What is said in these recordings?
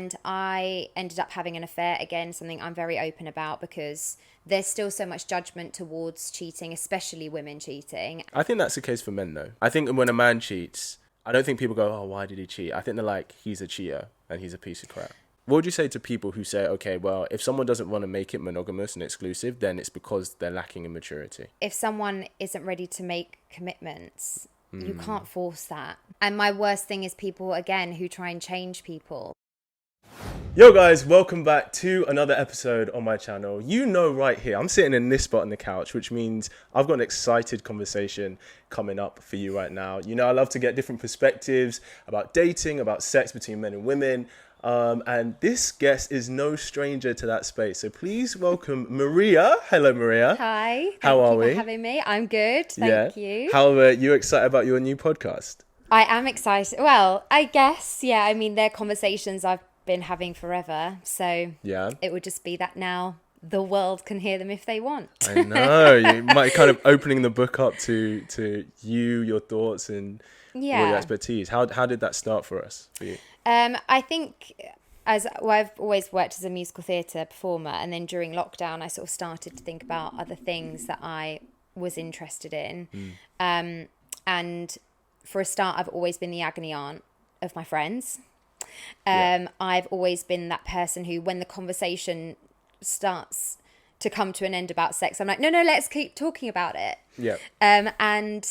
And I ended up having an affair again, something I'm very open about because there's still so much judgment towards cheating, especially women cheating. I think that's the case for men, though. I think when a man cheats, I don't think people go, oh, why did he cheat? I think they're like, he's a cheater and he's a piece of crap. What would you say to people who say, okay, well, if someone doesn't want to make it monogamous and exclusive, then it's because they're lacking in maturity? If someone isn't ready to make commitments, you can't force that. And my worst thing is people, again, who try and change people. Yo guys, welcome back to another episode on my channel. You know right here, I'm sitting in this spot on the couch, which means I've got an excited conversation coming up for you right now. You know, I love to get different perspectives about dating, about sex between men and women. And this guest is no stranger to that space. So please welcome Maria. Hello, Maria. Hi. How are we? Thank you for having me. I'm good. Thank you. How are you excited about your new podcast? I am excited. Well, I guess, yeah. I mean, they're conversations I've been having forever. So yeah, it would just be that now the world can hear them if they want. I know. You might kind of opening the book up to you, your thoughts and all your expertise. How did that start for us, for you? I think I've always worked as a musical theatre performer, and then during lockdown I sort of started to think about other things that I was interested in. And for a start, I've always been the agony aunt of my friends. I've always been that person who, when the conversation starts to come to an end about sex, I'm like, no, let's keep talking about it. Yeah. And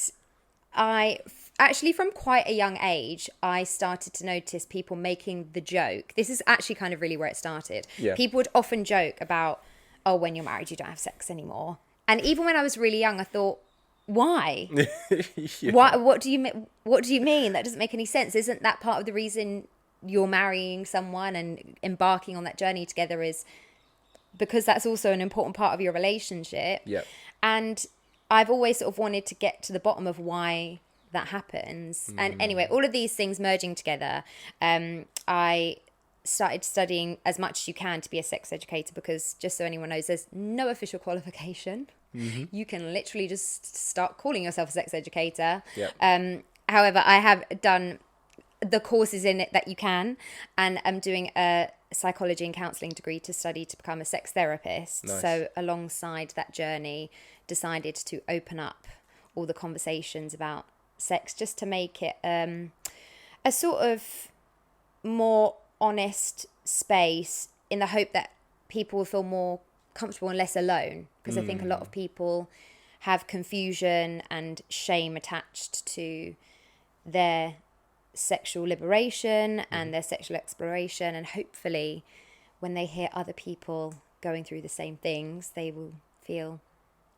I actually, from quite a young age, I started to notice people making the joke. This is actually kind of really where it started. Yeah. People would often joke about, oh, when you're married, you don't have sex anymore. And even when I was really young, I thought, why? Yeah. What do you mean? That doesn't make any sense. Isn't that part of the reason you're marrying someone and embarking on that journey together, is because that's also an important part of your relationship? Yeah. And I've always sort of wanted to get to the bottom of why that happens. And anyway, all of these things merging together, I started studying as much as you can to be a sex educator, because just so anyone knows, there's no official qualification. You can literally just start calling yourself a sex educator. Yeah. However, I have done the courses in it that you can, and I'm doing a psychology and counselling degree to study to become a sex therapist. Nice. So alongside that journey, decided to open up all the conversations about sex, just to make it a sort of more honest space, in the hope that people will feel more comfortable and less alone, because I think a lot of people have confusion and shame attached to their sexual liberation and their sexual exploration, and hopefully when they hear other people going through the same things, they will feel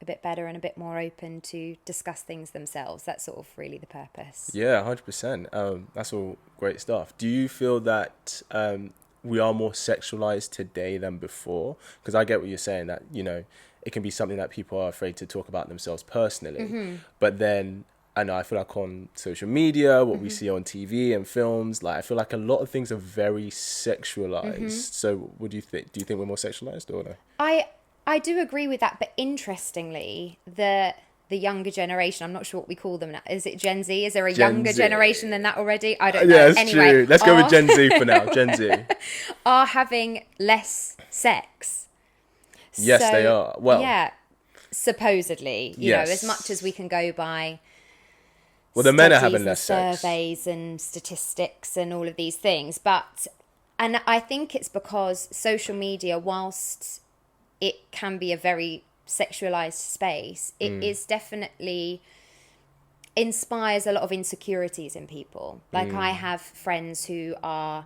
a bit better and a bit more open to discuss things themselves. That's sort of really the purpose. Yeah, 100%. That's all great stuff. Do you feel that we are more sexualized today than before? Because I get what you're saying, that, you know, it can be something that people are afraid to talk about themselves personally. But then, I know, I feel like on social media, what we see on TV and films, like, I feel like a lot of things are very sexualized. So what do you think? Do you think we're more sexualized or no? I do agree with that, but interestingly, the younger generation, I'm not sure what we call them now. Is it Gen Z? Is there a younger generation than that already? I don't know. Yeah, it's anyway, true. Let's go with Gen Z for now. Gen Z. Are having less sex. Yes, they are. Well, yeah, supposedly, you know, as much as we can go by. Well, the men are having less surveys and statistics and all of these things, and I think it's because social media, whilst it can be a very sexualized space, it is definitely inspires a lot of insecurities in people. Like, I have friends who are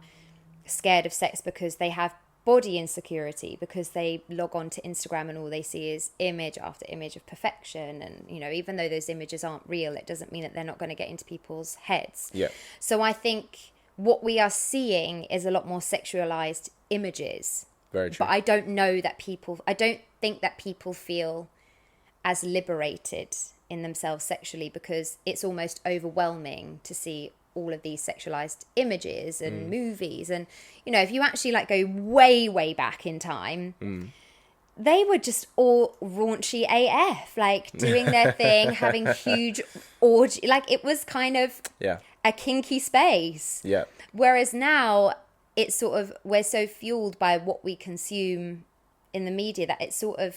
scared of sex because they have body insecurity, because they log on to Instagram and all they see is image after image of perfection, and, you know, even though those images aren't real, it doesn't mean that they're not going to get into people's heads. Yeah. So I think what we are seeing is a lot more sexualized images. Very true. But I don't think that people feel as liberated in themselves sexually, because it's almost overwhelming to see all of these sexualized images and movies. And, you know, if you actually like go way back in time, they were just all raunchy AF, like doing their thing, having huge orgy. Like, it was kind of a kinky space. Yeah. Whereas now, it's sort of, we're so fueled by what we consume in the media that it's sort of,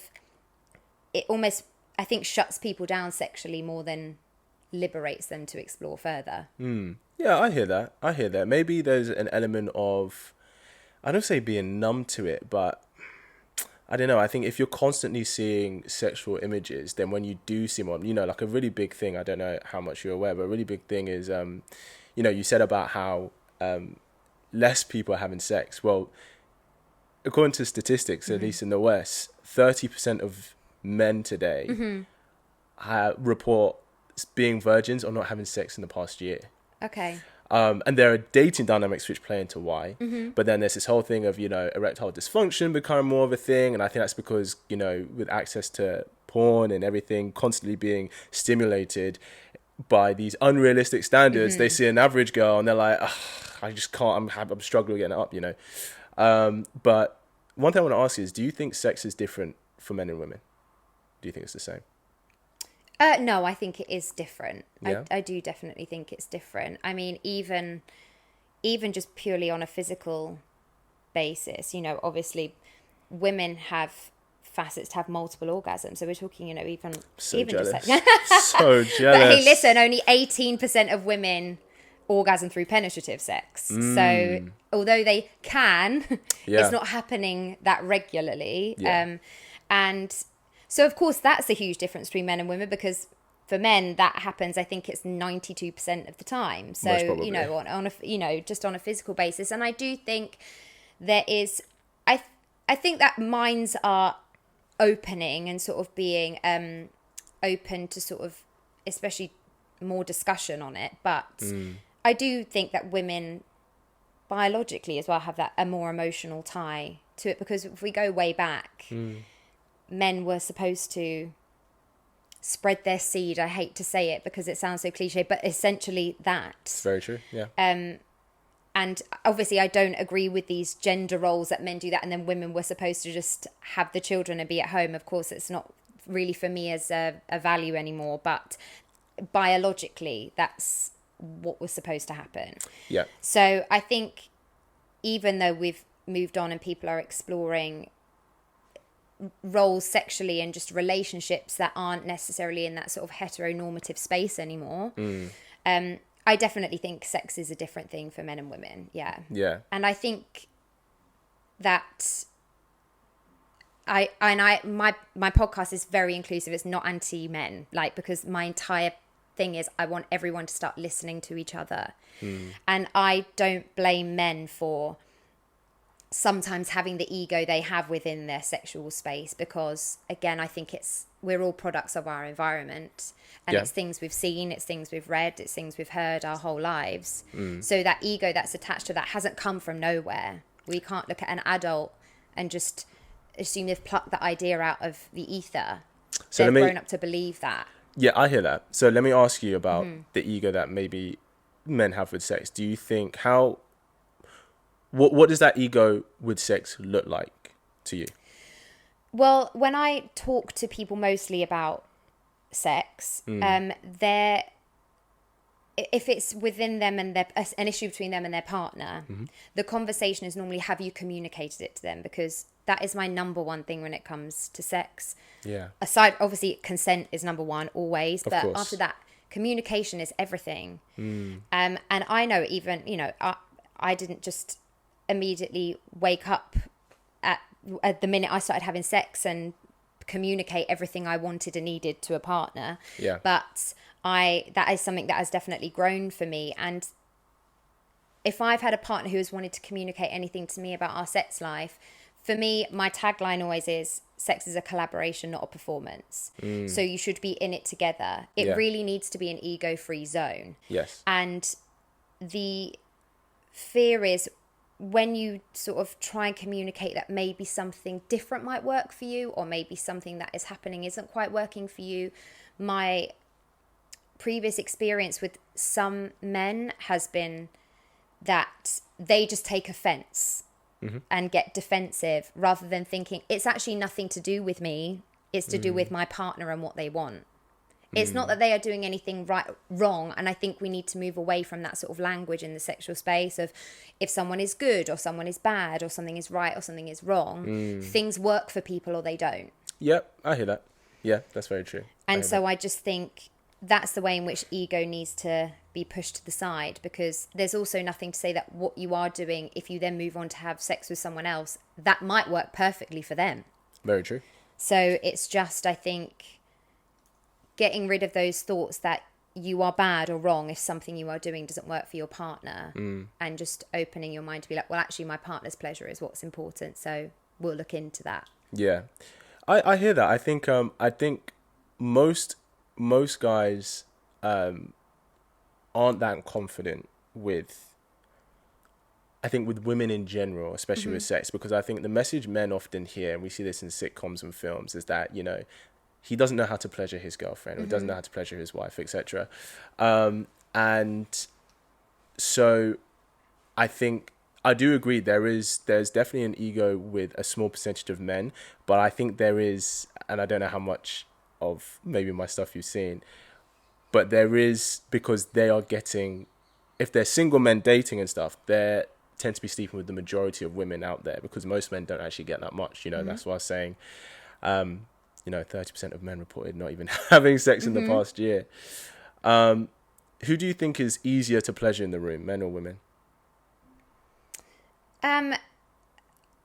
it almost, I think, shuts people down sexually more than liberates them to explore further. Yeah, I hear that. Maybe there's an element of, I don't say being numb to it, but I don't know. I think if you're constantly seeing sexual images, then when you do see one, like a really big thing, I don't know how much you're aware, but a really big thing is, you said about how less people are having sex. Well, according to statistics, at least in the West, 30% of men today report being virgins or not having sex in the past year. Okay. And there are dating dynamics which play into why. But then there's this whole thing of, erectile dysfunction becoming more of a thing. And I think that's because, with access to porn and everything constantly being stimulated by these unrealistic standards, they see an average girl and they're like, I just can't, I'm struggling getting it up, But one thing I want to ask is, do you think sex is different for men and women? Do you think it's the same? No, I think it is different. Yeah. I do definitely think it's different. I mean, even just purely on a physical basis, obviously women have facets to have multiple orgasms. So we're talking, even jealous. just So jealous. But hey, listen, only 18% of women orgasm through penetrative sex. So although they can, it's not happening that regularly. Yeah. And so, of course, that's a huge difference between men and women, because for men, that happens, I think it's 92% of the time. So, on a, just on a physical basis. And I do think there is, I think that minds are opening and sort of being open to sort of, especially more discussion on it. But I do think that women biologically as well have a more emotional tie to it, because if we go way back, men were supposed to spread their seed. I hate to say it because it sounds so cliche, but essentially that. It's very true, yeah. And obviously I don't agree with these gender roles that men do that and then women were supposed to just have the children and be at home. Of course, it's not really for me as a value anymore, but biologically that's what was supposed to happen. Yeah. So I think even though we've moved on and people are exploring roles sexually and just relationships that aren't necessarily in that sort of heteronormative space anymore, I definitely think sex is a different thing for men and women. Yeah. And I think that my podcast is very inclusive. It's not anti-men, because my entire thing is I want everyone to start listening to each other. And I don't blame men for sometimes having the ego they have within their sexual space, because again, I think we're all products of our environment, and it's things we've seen, it's things we've read, it's things we've heard our whole lives. So that ego that's attached to that hasn't come from nowhere. We can't look at an adult and just assume they've plucked the idea out of the ether. So they've grown up to believe that. Yeah, I hear that. So let me ask you about the ego that maybe men have with sex. Do you think what does that ego with sex look like to you? Well, when I talk to people mostly about sex, if it's within them and an issue between them and their partner, the conversation is normally, have you communicated it to them? Because that is my number one thing when it comes to sex. Yeah. Aside, obviously, consent is number one always, but after that, communication is everything. And I know even, I didn't just immediately wake up at the minute I started having sex and communicate everything I wanted and needed to a partner. Yeah. But that is something that has definitely grown for me. And if I've had a partner who has wanted to communicate anything to me about our sex life, for me, my tagline always is, sex is a collaboration, not a performance. So you should be in it together. It really needs to be an ego-free zone. Yes. And the fear is when you sort of try and communicate that maybe something different might work for you, or maybe something that is happening isn't quite working for you. My previous experience with some men has been that they just take offense and get defensive, rather than thinking it's actually nothing to do with me. It's to do with my partner and what they want. It's not that they are doing anything wrong. And I think we need to move away from that sort of language in the sexual space of if someone is good or someone is bad or something is right or something is wrong. Things work for people or they don't. Yep, I hear that. Yeah, that's very true. And so I just think that's the way in which ego needs to be pushed to the side, because there's also nothing to say that what you are doing, if you then move on to have sex with someone else, that might work perfectly for them. Very true. So it's just, I think, getting rid of those thoughts that you are bad or wrong if something you are doing doesn't work for your partner, and just opening your mind to be like, well, actually, my partner's pleasure is what's important, so we'll look into that. Yeah, I hear that. I think most guys aren't that confident with, I think, with women in general, especially with sex, because I think the message men often hear, and we see this in sitcoms and films, is that, you know, he doesn't know how to pleasure his girlfriend, or he doesn't know how to pleasure his wife, etc. And so I think I do agree there's definitely an ego with a small percentage of men, but I think there is, and I don't know how much of maybe my stuff you've seen, but there is, because they are getting, if they're single men dating and stuff, they tend to be sleeping with the majority of women out there, because most men don't actually get that much, you know. That's why I was saying, you know, 30% of men reported not even having sex in the past year. Who do you think is easier to pleasure in the room, men or women?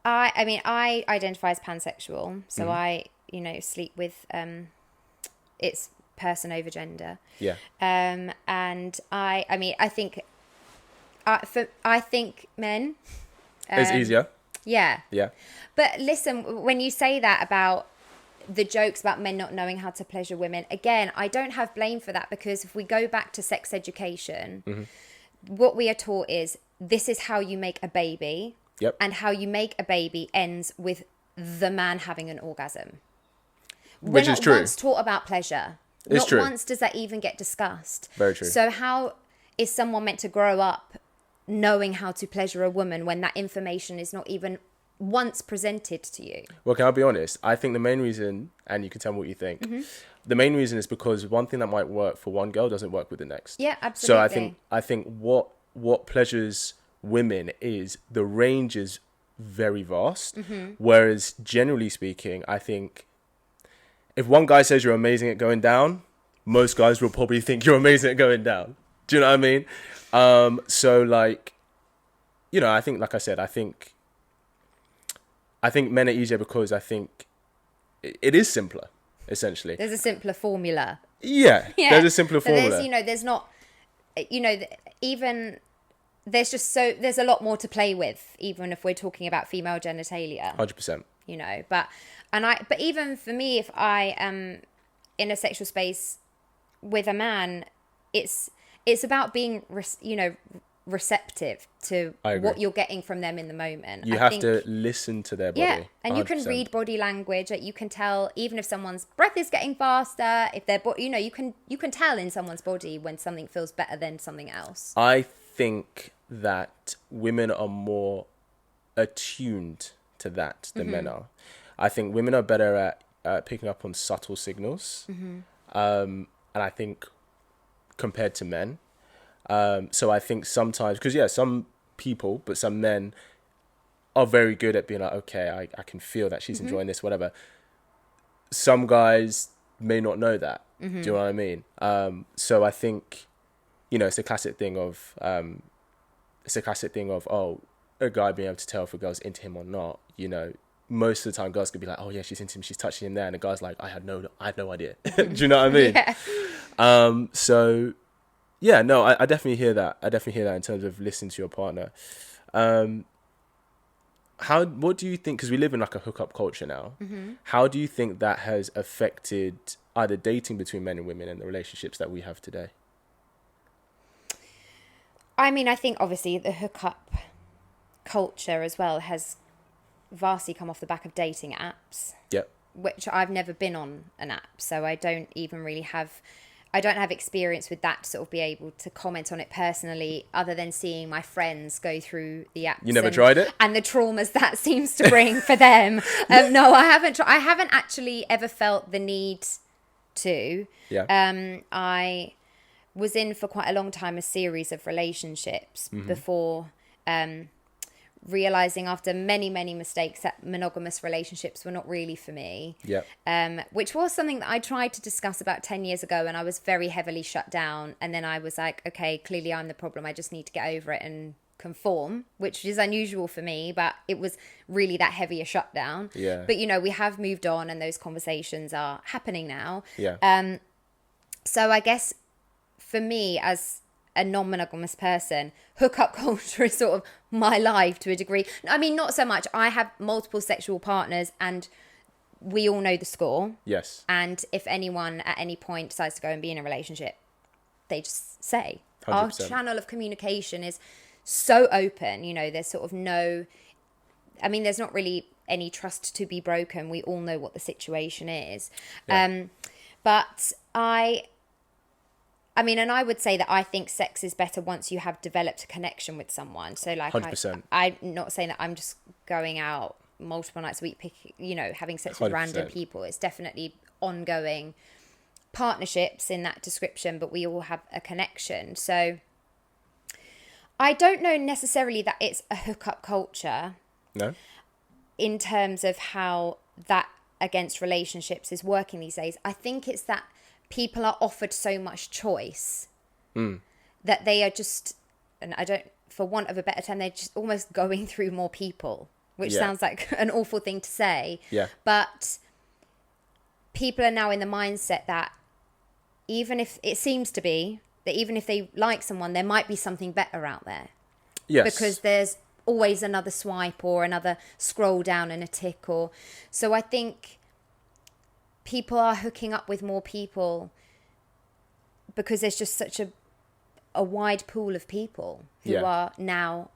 I mean, I identify as pansexual, so I, you know, sleep with it's person over gender. Yeah. And I mean, I think men. It's easier. Yeah. Yeah. But listen, when you say that about the jokes about men not knowing how to pleasure women, again, I don't have blame for that, because if we go back to sex education, what we are taught is this is how you make a baby. Yep. And how you make a baby ends with the man having an orgasm. Which is true. We're not once taught about pleasure. It's not true. once does that even get discussed. Very true. So how is someone meant to grow up knowing how to pleasure a woman when that information is not even once presented to you? Well, can I be honest? I think the main reason, and you can tell me what you think, the main reason is because one thing that might work for one girl doesn't work with the next. Yeah, absolutely. So I think what pleasures women is the range is very vast, whereas generally speaking, I think if one guy says you're amazing at going down, most guys will probably think you're amazing at going down. Do you know what I mean? So like, you know, I think, like I said, I think men are easier because I think it is simpler, essentially. There's a simpler formula. Yeah. There's a simpler formula. There's, you know, there's not, you know, even there's a lot more to play with, even if we're talking about female genitalia. 100%. You know, but even for me, if I am in a sexual space with a man, it's about being, receptive to what you're getting from them in the moment. You have to listen to their body. Yeah, and 100%. You can read body language. You can tell even if someone's breath is getting faster, if their body, you know, you can tell in someone's body when something feels better than something else. I think that women are more attuned to that than men are. I think women are better at picking up on subtle signals, and I think compared to men. So I think sometimes, because some people, but some men are very good at being like, okay, I can feel that she's enjoying this, whatever. Some guys may not know that. Do you know what I mean? So I think, you know, it's a classic thing of, oh, a guy being able to tell if a girl's into him or not. You know, most of the time girls could be like, oh yeah, she's into him, she's touching him there, and the guy's like, I had no idea. Do you know what I mean? Yeah. So yeah, no, I definitely hear that. I definitely hear that in terms of listening to your partner. What do you think, because we live in like a hookup culture now, how do you think that has affected either dating between men and women and the relationships that we have today? I mean, I think obviously the hookup culture as well has vastly come off the back of dating apps. Yep. Which I've never been on an app, so I don't have experience with that to sort of be able to comment on it personally, other than seeing my friends go through the apps. You never tried it? And the traumas that seems to bring for them. No, I haven't. I haven't actually ever felt the need too. Yeah. I was in for quite a long time a series of relationships before realizing after many mistakes that monogamous relationships were not really for me. Yeah. Which was something that I tried to discuss about 10 years ago, and I was very heavily shut down. And then I was like, okay, clearly I'm the problem. I just need to get over it and conform, which is unusual for me, but it was really that heavy a shutdown. Yeah. But, you know, we have moved on and those conversations are happening now. Yeah. So I guess for me as a non-monogamous person, hookup culture is sort of my life to a degree. I mean, not so much. I have multiple sexual partners and we all know the score. Yes. And if anyone at any point decides to go and be in a relationship, they just say. 100%. Our channel of communication is so open, you know, there's sort of no, I mean, there's not really any trust to be broken. We all know what the situation is. Yeah. But I mean, and I would say that I think sex is better once you have developed a connection with someone. So like, 100%. I'm not saying that I'm just going out multiple nights a week, having sex with 100%. random people. It's definitely ongoing partnerships in that description, but we all have a connection. So I don't know necessarily that it's a hookup culture. No. In terms of how that against relationships is working these days. I think it's that people are offered so much choice that they are just, and I don't, for want of a better term, they're just almost going through more people, which sounds like an awful thing to say. Yeah. But people are now in the mindset that even if it seems to be that even if they like someone, there might be something better out there. Yes. Because there's always another swipe or another scroll down and a tick, or so I think people are hooking up with more people because there's just such a wide pool of people who are now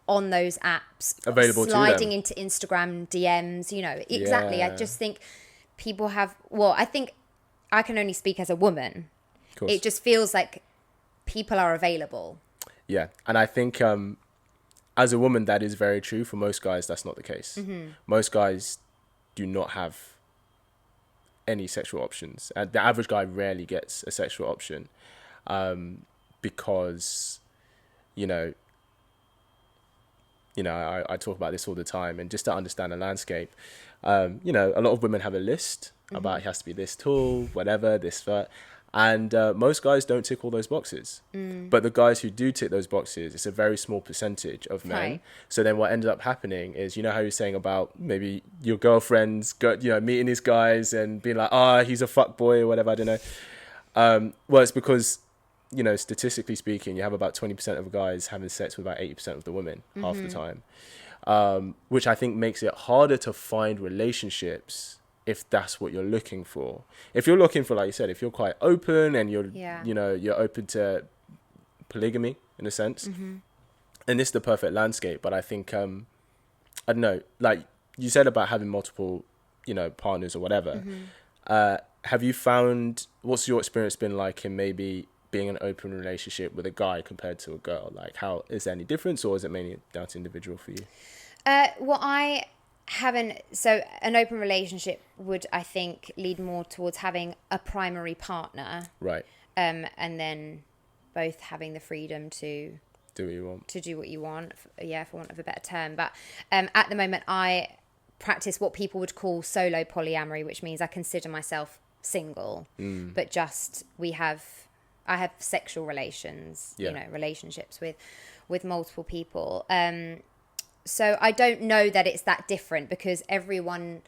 on those apps available sliding to them. into Instagram DMs, exactly. I just think people have, I think I can only speak as a woman. Of course. It just feels like people are available. Yeah. And I think as a woman, that is very true. For most guys, that's not the case. Most guys do not have any sexual options. The average guy rarely gets a sexual option because, I talk about this all the time, and just to understand the landscape, a lot of women have a list about it has to be this tall, whatever, this fat. And most guys don't tick all those boxes. But the guys who do tick those boxes, it's a very small percentage of men. Right. So then what ended up happening is, how you're saying about maybe your girlfriends, meeting these guys and being like, he's a fuck boy or whatever, I don't know. Well, it's because, statistically speaking, you have about 20% of guys having sex with about 80% of the women half the time, which I think makes it harder to find relationships if that's what you're looking for. If you're looking for, like you said, if you're quite open and you're, you're open to polygamy in a sense, then this is the perfect landscape. But I think, I don't know, like you said about having multiple, partners or whatever. Have you found, what's your experience been like in maybe being an open relationship with a guy compared to a girl? Like, how, is there any difference, or is it mainly down to individual for you? So an open relationship would, I think, lead more towards having a primary partner. Right. And then both having the freedom to do what you want. To do what you want, for want of a better term. But at the moment, I practice what people would call solo polyamory, which means I consider myself single, but just I have sexual relations, relationships with multiple people. So I don't know that it's that different because everyone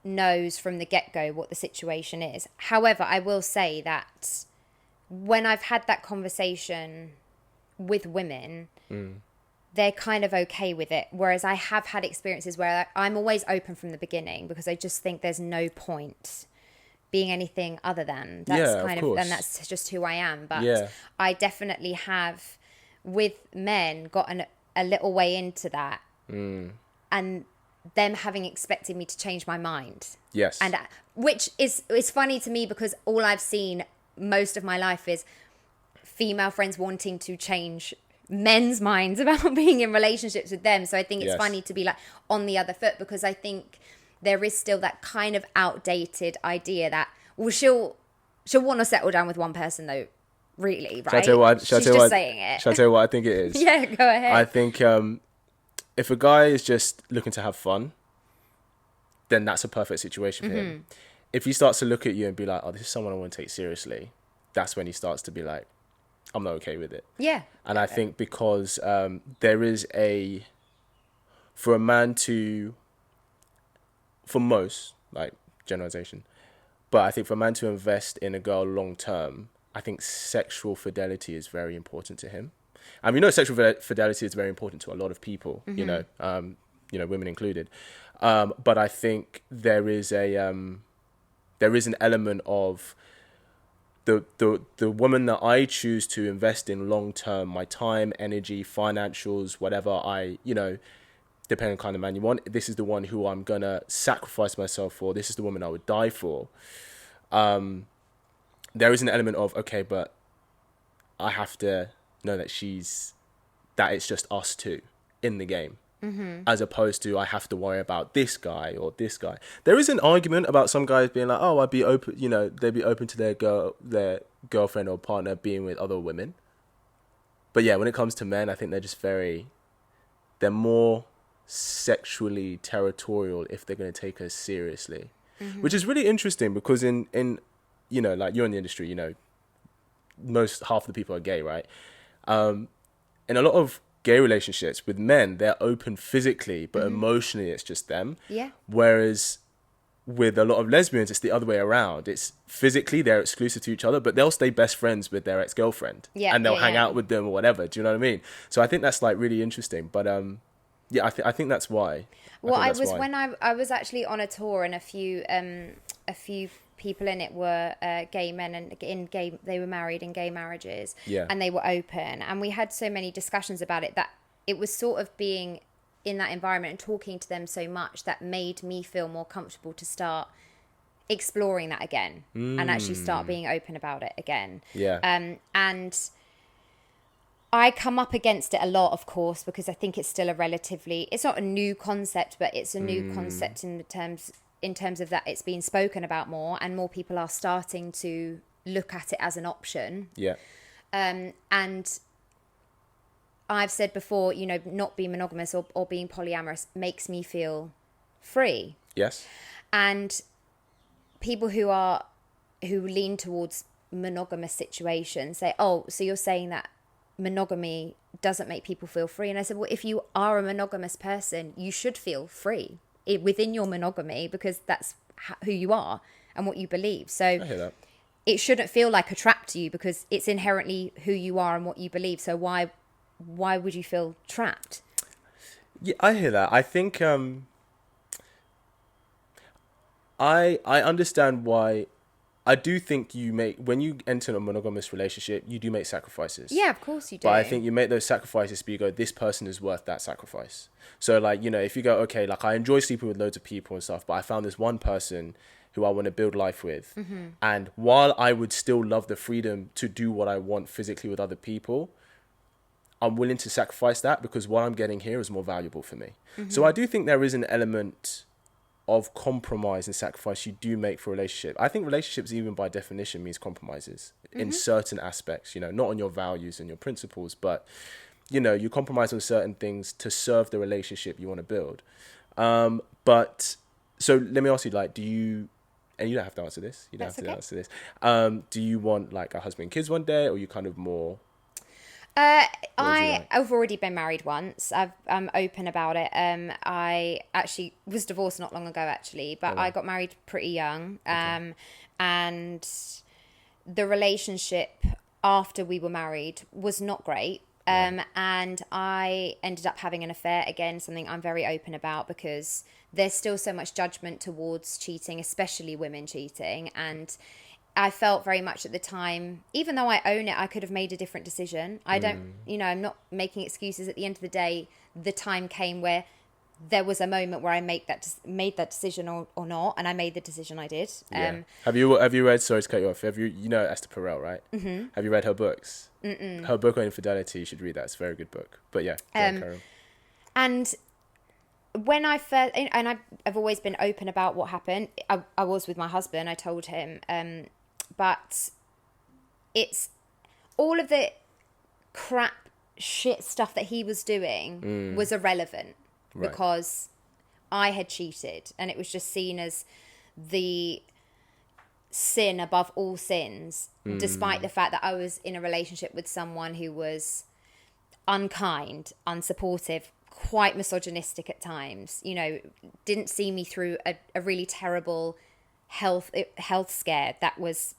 knows from the get-go what the situation is. However, I will say that when I've had that conversation with women, they're kind of okay with it. Whereas I have had experiences where I'm always open from the beginning because I just think there's no point being anything other than. That's and that's just who I am. But I definitely have, with men, gotten a little way into that, and them having expected me to change my mind. Yes. And which is funny to me because all I've seen most of my life is female friends wanting to change men's minds about being in relationships with them. So I think it's funny to be like on the other foot, because I think there is still that kind of outdated idea that Well, she'll want to settle down with one person though, really, right? Shall I tell you what? She's just saying it. Shall I tell you what I think it is? Yeah, go ahead. I think if a guy is just looking to have fun, then that's a perfect situation for him. If he starts to look at you and be like, oh, this is someone I want to take seriously, that's when he starts to be like, I'm not okay with it. Yeah. And I think because there is for a man to, for most, like generalization, but I think for a man to invest in a girl long term, I think sexual fidelity is very important to him. And we know sexual fidelity is very important to a lot of people, you know, women included. But I think there is an element of the woman that I choose to invest in long term, my time, energy, financials, whatever depending on the kind of man you want, this is the one who I'm gonna sacrifice myself for. This is the woman I would die for. There is an element of, okay, but I have to know that that it's just us two in the game. As opposed to I have to worry about this guy or this guy. There is an argument about some guys being like, oh, I'd be open, they'd be open to their girlfriend or partner being with other women. But yeah, when it comes to men, I think they're more sexually territorial if they're going to take us seriously, which is really interesting because in like you're in the industry, half the people are gay, right? In a lot of gay relationships with men, they're open physically, but emotionally it's just them. Yeah. Whereas with a lot of lesbians, it's the other way around. It's physically they're exclusive to each other, but they'll stay best friends with their ex-girlfriend. Yeah, and they'll hang out with them or whatever. Do you know what I mean? So I think that's like really interesting. But yeah, I think that's why. Well, when I was actually on a tour, and a few people in it were gay men, and they were married in gay marriages, and they were open, and we had so many discussions about it that it was sort of being in that environment and talking to them so much that made me feel more comfortable to start exploring that again and actually start being open about it again. And I come up against it a lot, of course, because I think it's still it's not a new concept, but it's a new concept in terms of that it's being spoken about more, and more people are starting to look at it as an option. And I've said before, not being monogamous or being polyamorous makes me feel free. Yes. And people who lean towards monogamous situations say, oh, so you're saying that monogamy doesn't make people feel free? And I said, well, if you are a monogamous person, you should feel free within your monogamy, because that's who you are and what you believe. So I hear that. It shouldn't feel like a trap to you, because it's inherently who you are and what you believe. So why would you feel trapped? Yeah, I hear that. I think I understand why. I do think when you enter a monogamous relationship, you do make sacrifices. Yeah, of course you do. But I think you make those sacrifices, but you go, this person is worth that sacrifice. So like, if you go, okay, like I enjoy sleeping with loads of people and stuff, but I found this one person who I want to build life with. And while I would still love the freedom to do what I want physically with other people, I'm willing to sacrifice that because what I'm getting here is more valuable for me. So I do think there is an element of compromise and sacrifice you do make for a relationship. I think relationships, even by definition, means compromises in certain aspects, not on your values and your principles, but, you compromise on certain things to serve the relationship you want to build. But so let me ask you, like, and you don't have to answer this. You don't That's have to okay. answer this. Do you want like a husband and kids one day, or you kind of more... I've already been married once. I'm open about it. I actually was divorced not long ago, but I got married pretty young. And the relationship after we were married was not great. And I ended up having an affair again, something I'm very open about, because there's still so much judgment towards cheating, especially women cheating. And I felt very much at the time, even though I own it, I could have made a different decision. I don't, I'm not making excuses. At the end of the day, the time came where there was a moment where I made that decision or not, and I made the decision I did. Have you read, sorry to cut you off, Esther Perel, right? Have you read her books? Her book on infidelity, you should read that. It's a very good book. But yeah, carry on. And when I first, and I've always been open about what happened. I was with my husband. I told him, but it's all of the crap shit stuff that he was doing was irrelevant because I had cheated, and it was just seen as the sin above all sins, despite the fact that I was in a relationship with someone who was unkind, unsupportive, quite misogynistic at times, you know, didn't see me through a really terrible health scare that was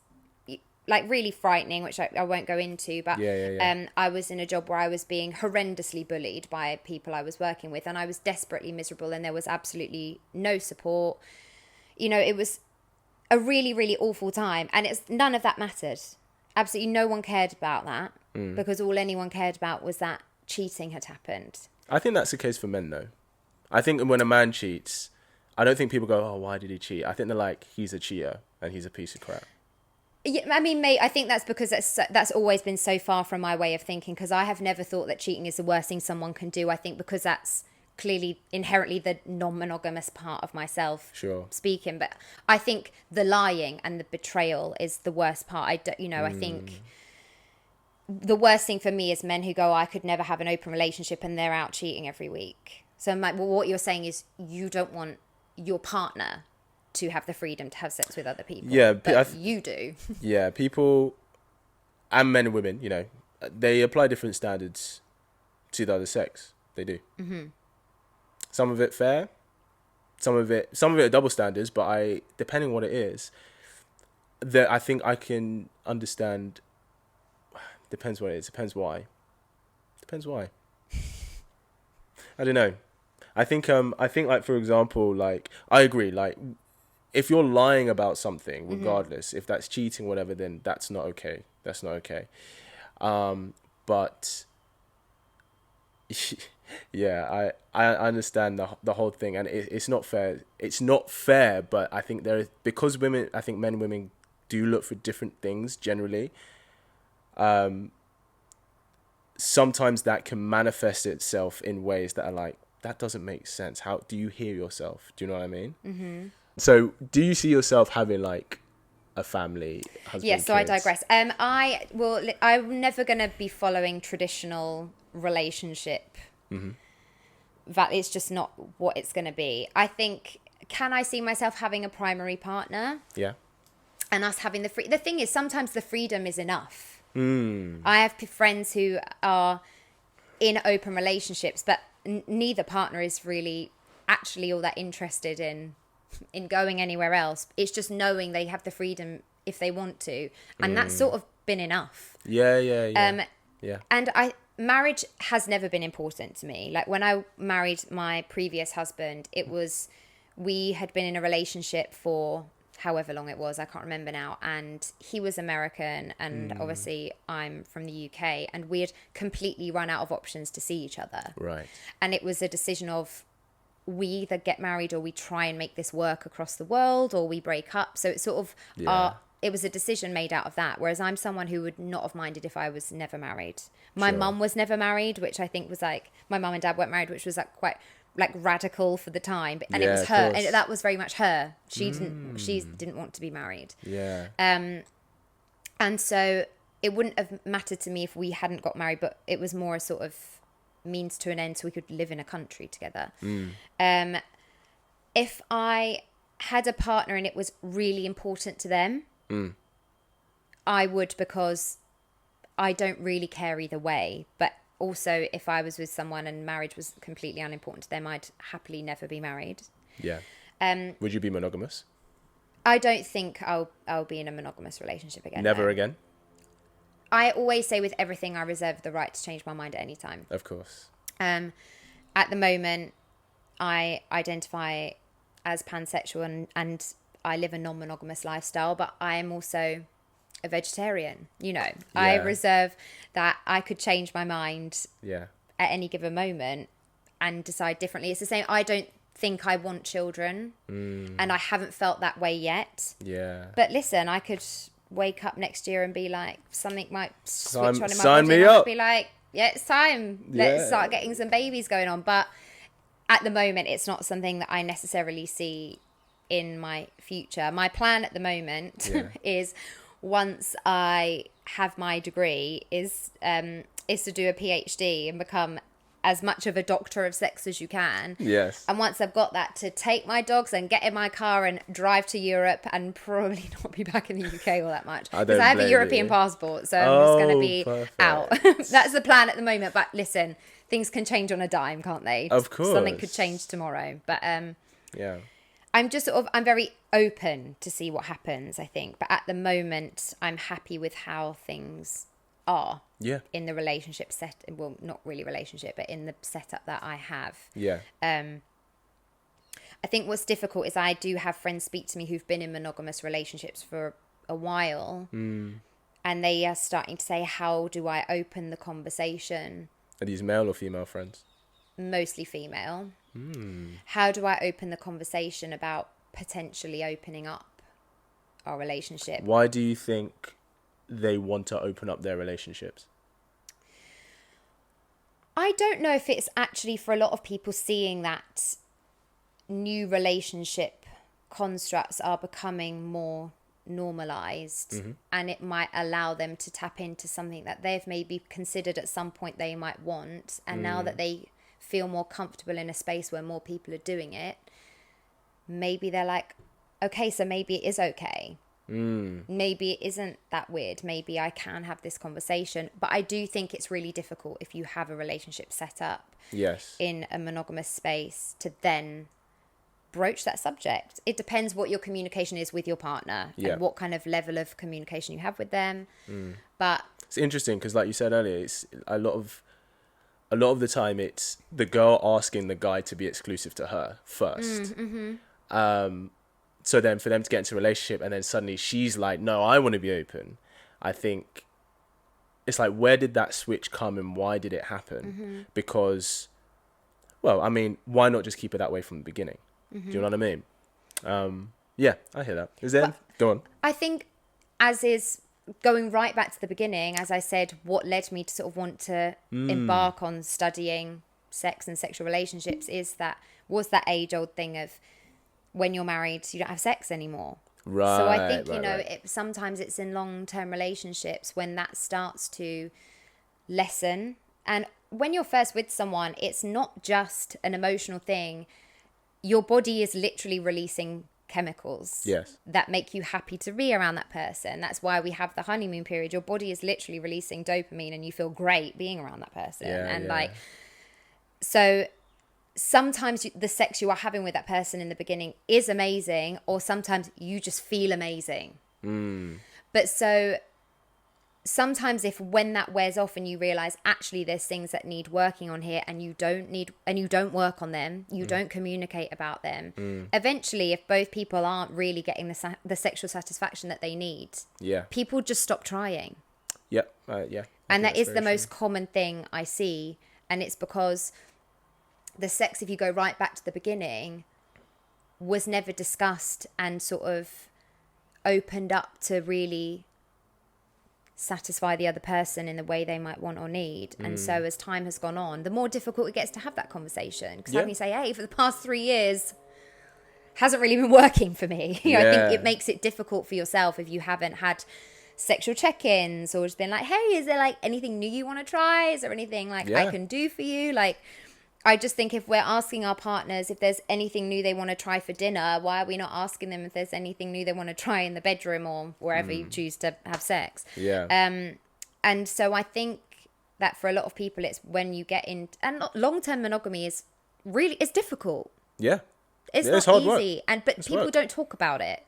like really frightening, which I won't go into, but I was in a job where I was being horrendously bullied by people I was working with, and I was desperately miserable, and there was absolutely no support. You know, it was a really, really awful time, and none of that mattered. Absolutely no one cared about that, because all anyone cared about was that cheating had happened. I think that's the case for men, though. I think when a man cheats, I don't think people go, oh, why did he cheat? I think they're like, he's a cheater and he's a piece of crap. Yeah, I mean, mate, I think that's because that's always been so far from my way of thinking, because I have never thought that cheating is the worst thing someone can do. I think because that's clearly inherently the non-monogamous part of myself speaking. But I think the lying and the betrayal is the worst part. I think the worst thing for me is men who go, I could never have an open relationship, and they're out cheating every week. So I'm like, well, what you're saying is you don't want your partner to have the freedom to have sex with other people. Yeah, but you do. Yeah, people, and men and women, you know, they apply different standards to the other sex. They do. Mm-hmm. Some of it fair, some of it are double standards. But depending on what it is, that I think I can understand. Depends what it is. Depends why. I don't know. I think like, for example, like, I agree, like, if you're lying about something, regardless, if that's cheating, whatever, then that's not okay. But yeah, I understand the whole thing, and it's not fair. It's not fair, but I think because men and women do look for different things generally. Sometimes that can manifest itself in ways that are like, that doesn't make sense. How do you hear yourself? Do you know what I mean? Mm-hmm. So do you see yourself having like a family, husband, yes, so kids? I digress. I'm never going to be following traditional relationship. Mm-hmm. That it's just not what it's going to be. I think, can I see myself having a primary partner? Yeah. And us having the thing is, sometimes the freedom is enough. I have friends who are in open relationships, but neither partner is really actually all that interested in going anywhere else. It's just knowing they have the freedom if they want to, and that's sort of been enough. Yeah. And marriage has never been important to me. Like, when I married my previous husband, we had been in a relationship for however long it was, I can't remember now, and he was American, and obviously I'm from the UK, and we had completely run out of options to see each other. Right. And it was a decision of, we either get married or we try and make this work across the world, or we break up. So it's sort of it was a decision made out of that, whereas I'm someone who would not have minded if I was never married. My mum was never married, which I think was like, my mum and dad weren't married, which was like quite like radical for the time, and it was her, and that was very much her. She didn't want to be married. Yeah. And so it wouldn't have mattered to me if we hadn't got married, but it was more a sort of means to an end so we could live in a country together. If I had a partner and it was really important to them, I would, because I don't really care either way. But also, if I was with someone and marriage was completely unimportant to them, I'd happily never be married. Yeah. Would you be monogamous? I don't think I'll be in a monogamous relationship again. Never again? I always say, with everything, I reserve the right to change my mind at any time. Of course. At the moment, I identify as pansexual, and I live a non-monogamous lifestyle, but I am also a vegetarian, you know. Yeah. I reserve that I could change my mind at any given moment and decide differently. It's the same. I don't think I want children, and I haven't felt that way yet. Yeah. But listen, I could wake up next year and be like, something might switch on in my body. Sign me up. I'd be like, yeah, it's time. Let's start getting some babies going on. But at the moment, it's not something that I necessarily see in my future. My plan at the moment is, once I have my degree, is to do a PhD and become as much of a doctor of sex as you can. Yes. And once I've got that, to take my dogs and get in my car and drive to Europe and probably not be back in the UK all that much. Because I have a European passport, so I'm just going to be out. That's the plan at the moment. But listen, things can change on a dime, can't they? Of course. Something could change tomorrow. But yeah. I'm just I'm very open to see what happens, I think. But at the moment, I'm happy with how things are in the relationship well, not really relationship, but in the setup that I have. I think what's difficult is I do have friends speak to me who've been in monogamous relationships for a while, and they are starting to say, how do I open the conversation? Are these male or female friends? Mostly female. How do I open the conversation about potentially opening up our relationship? Why do you think they want to open up their relationships? I don't know if it's actually for a lot of people seeing that new relationship constructs are becoming more normalized, and it might allow them to tap into something that they've maybe considered at some point they might want, and now that they feel more comfortable in a space where more people are doing it, maybe they're like, okay, so maybe it is okay. Maybe it isn't that weird. Maybe I can have this conversation. But I do think it's really difficult if you have a relationship set up in a monogamous space to then broach that subject. It depends what your communication is with your partner and what kind of level of communication you have with them. But it's interesting because, like you said earlier, it's a lot of the time it's the girl asking the guy to be exclusive to her first. So then for them to get into a relationship and then suddenly she's like, no, I want to be open. I think it's like, where did that switch come and why did it happen? Because, well, I mean, why not just keep it that way from the beginning? Do you know what I mean? Yeah, I hear that. Is there? Go on. I think, as is going right back to the beginning, as I said, what led me to sort of want to embark on studying sex and sexual relationships was that age-old thing of, when you're married, you don't have sex anymore. Right. So I think, sometimes it's in long-term relationships when that starts to lessen. And when you're first with someone, it's not just an emotional thing. Your body is literally releasing chemicals that make you happy to be around that person. That's why we have the honeymoon period. Your body is literally releasing dopamine and you feel great being around that person. So sometimes the sex you are having with that person in the beginning is amazing, or sometimes you just feel amazing. But so sometimes when that wears off and you realize actually there's things that need working on here and you don't work on them, you don't communicate about them, eventually if both people aren't really getting the sexual satisfaction that they need, people just stop trying. And that is the most common thing I see, and it's because the sex, if you go right back to the beginning, was never discussed and sort of opened up to really satisfy the other person in the way they might want or need. And so as time has gone on, the more difficult it gets to have that conversation. Because having you say, hey, for the past 3 years hasn't really been working for me. I think it makes it difficult for yourself if you haven't had sexual check-ins or just been like, hey, is there like anything new you want to try? Is there anything like I can do for you? Like, I just think if we're asking our partners if there's anything new they want to try for dinner, why are we not asking them if there's anything new they want to try in the bedroom or wherever you choose to have sex? And so I think that for a lot of people, it's when you get in, and long-term monogamy is difficult. It's not hard easy, work. But people don't talk about it.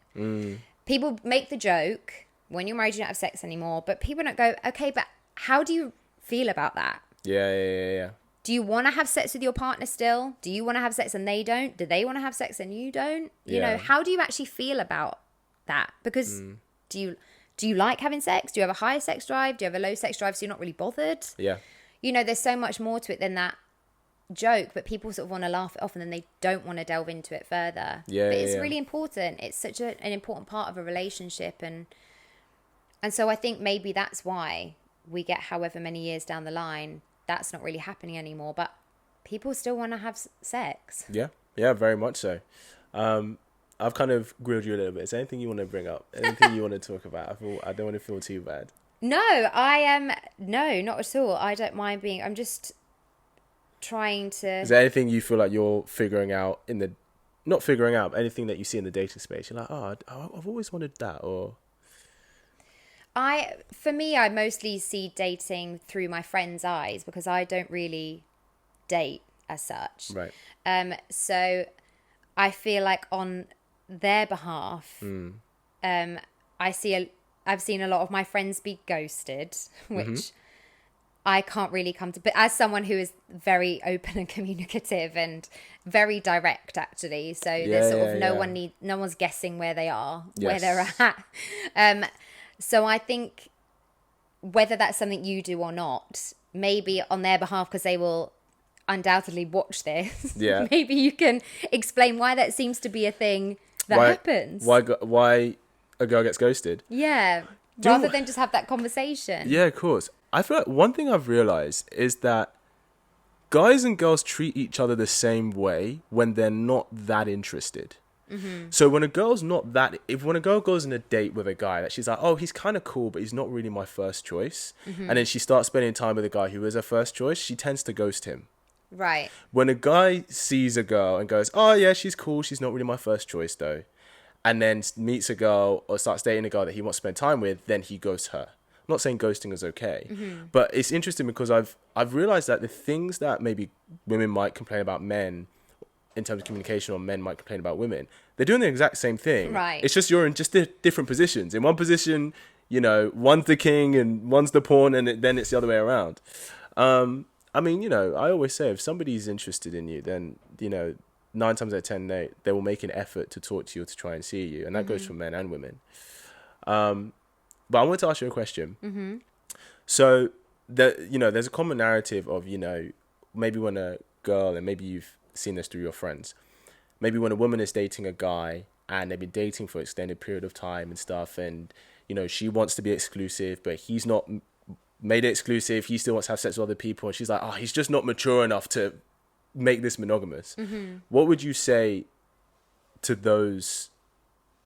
People make the joke, when you're married you don't have sex anymore, but people don't go, okay, but how do you feel about that? Do you want to have sex with your partner still? Do you want to have sex and they don't? Do they want to have sex and you don't? You know, how do you actually feel about that? Because do you like having sex? Do you have a high sex drive? Do you have a low sex drive so you're not really bothered? You know, there's so much more to it than that joke, but people sort of want to laugh it off and then they don't want to delve into it further. But it's really important. It's such an important part of a relationship. And so I think maybe that's why we get however many years down the line, that's not really happening anymore. But people still want to have sex. Yeah, very much so. I've kind of grilled you a little bit. Is there anything you want to bring up? Anything you want to talk about? I don't want to feel too bad. No, I am. No, not at all. I don't mind being. I'm just trying to. Is there anything you feel like you're figuring out not figuring out, but anything that you see in the dating space? You're like, I've always wanted that, or. For me, I mostly see dating through my friends' eyes because I don't really date as such. Right. So I feel like on their behalf, I've seen a lot of my friends be ghosted, which I can't really come to. But as someone who is very open and communicative and very direct, actually, so there's sort of no one's guessing where they are, where they're at. So I think whether that's something you do or not, maybe on their behalf, because they will undoubtedly watch this. Yeah. Maybe you can explain why that seems to be a thing that happens. Why a girl gets ghosted? Yeah. Rather than just have that conversation. Yeah, of course. I feel like one thing I've realized is that guys and girls treat each other the same way when they're not that interested. So when a girl goes on a date with a guy that she's like, oh, he's kind of cool, but he's not really my first choice. And then she starts spending time with a guy who is her first choice, she tends to ghost him. Right. When a guy sees a girl and goes, oh yeah, she's cool, she's not really my first choice though, and then meets a girl or starts dating a girl that he wants to spend time with, then he ghosts her. I'm not saying ghosting is okay, but it's interesting because I've realized that the things that maybe women might complain about men in terms of communication, or men might complain about women, they're doing the exact same thing. Right. It's just you're in just different positions. In one position, one's the king and one's the pawn, and then it's the other way around. I mean, I always say if somebody's interested in you, then 9 times out of 10 they will make an effort to talk to you or to try and see you, and that goes for men and women. But I want to ask you a question. So there's a common narrative of maybe when a girl, and maybe you've seen this through your friends, maybe when a woman is dating a guy and they've been dating for an extended period of time and stuff, and she wants to be exclusive, but he's not made it exclusive, he still wants to have sex with other people, and she's like, oh, he's just not mature enough to make this monogamous. What would you say to those?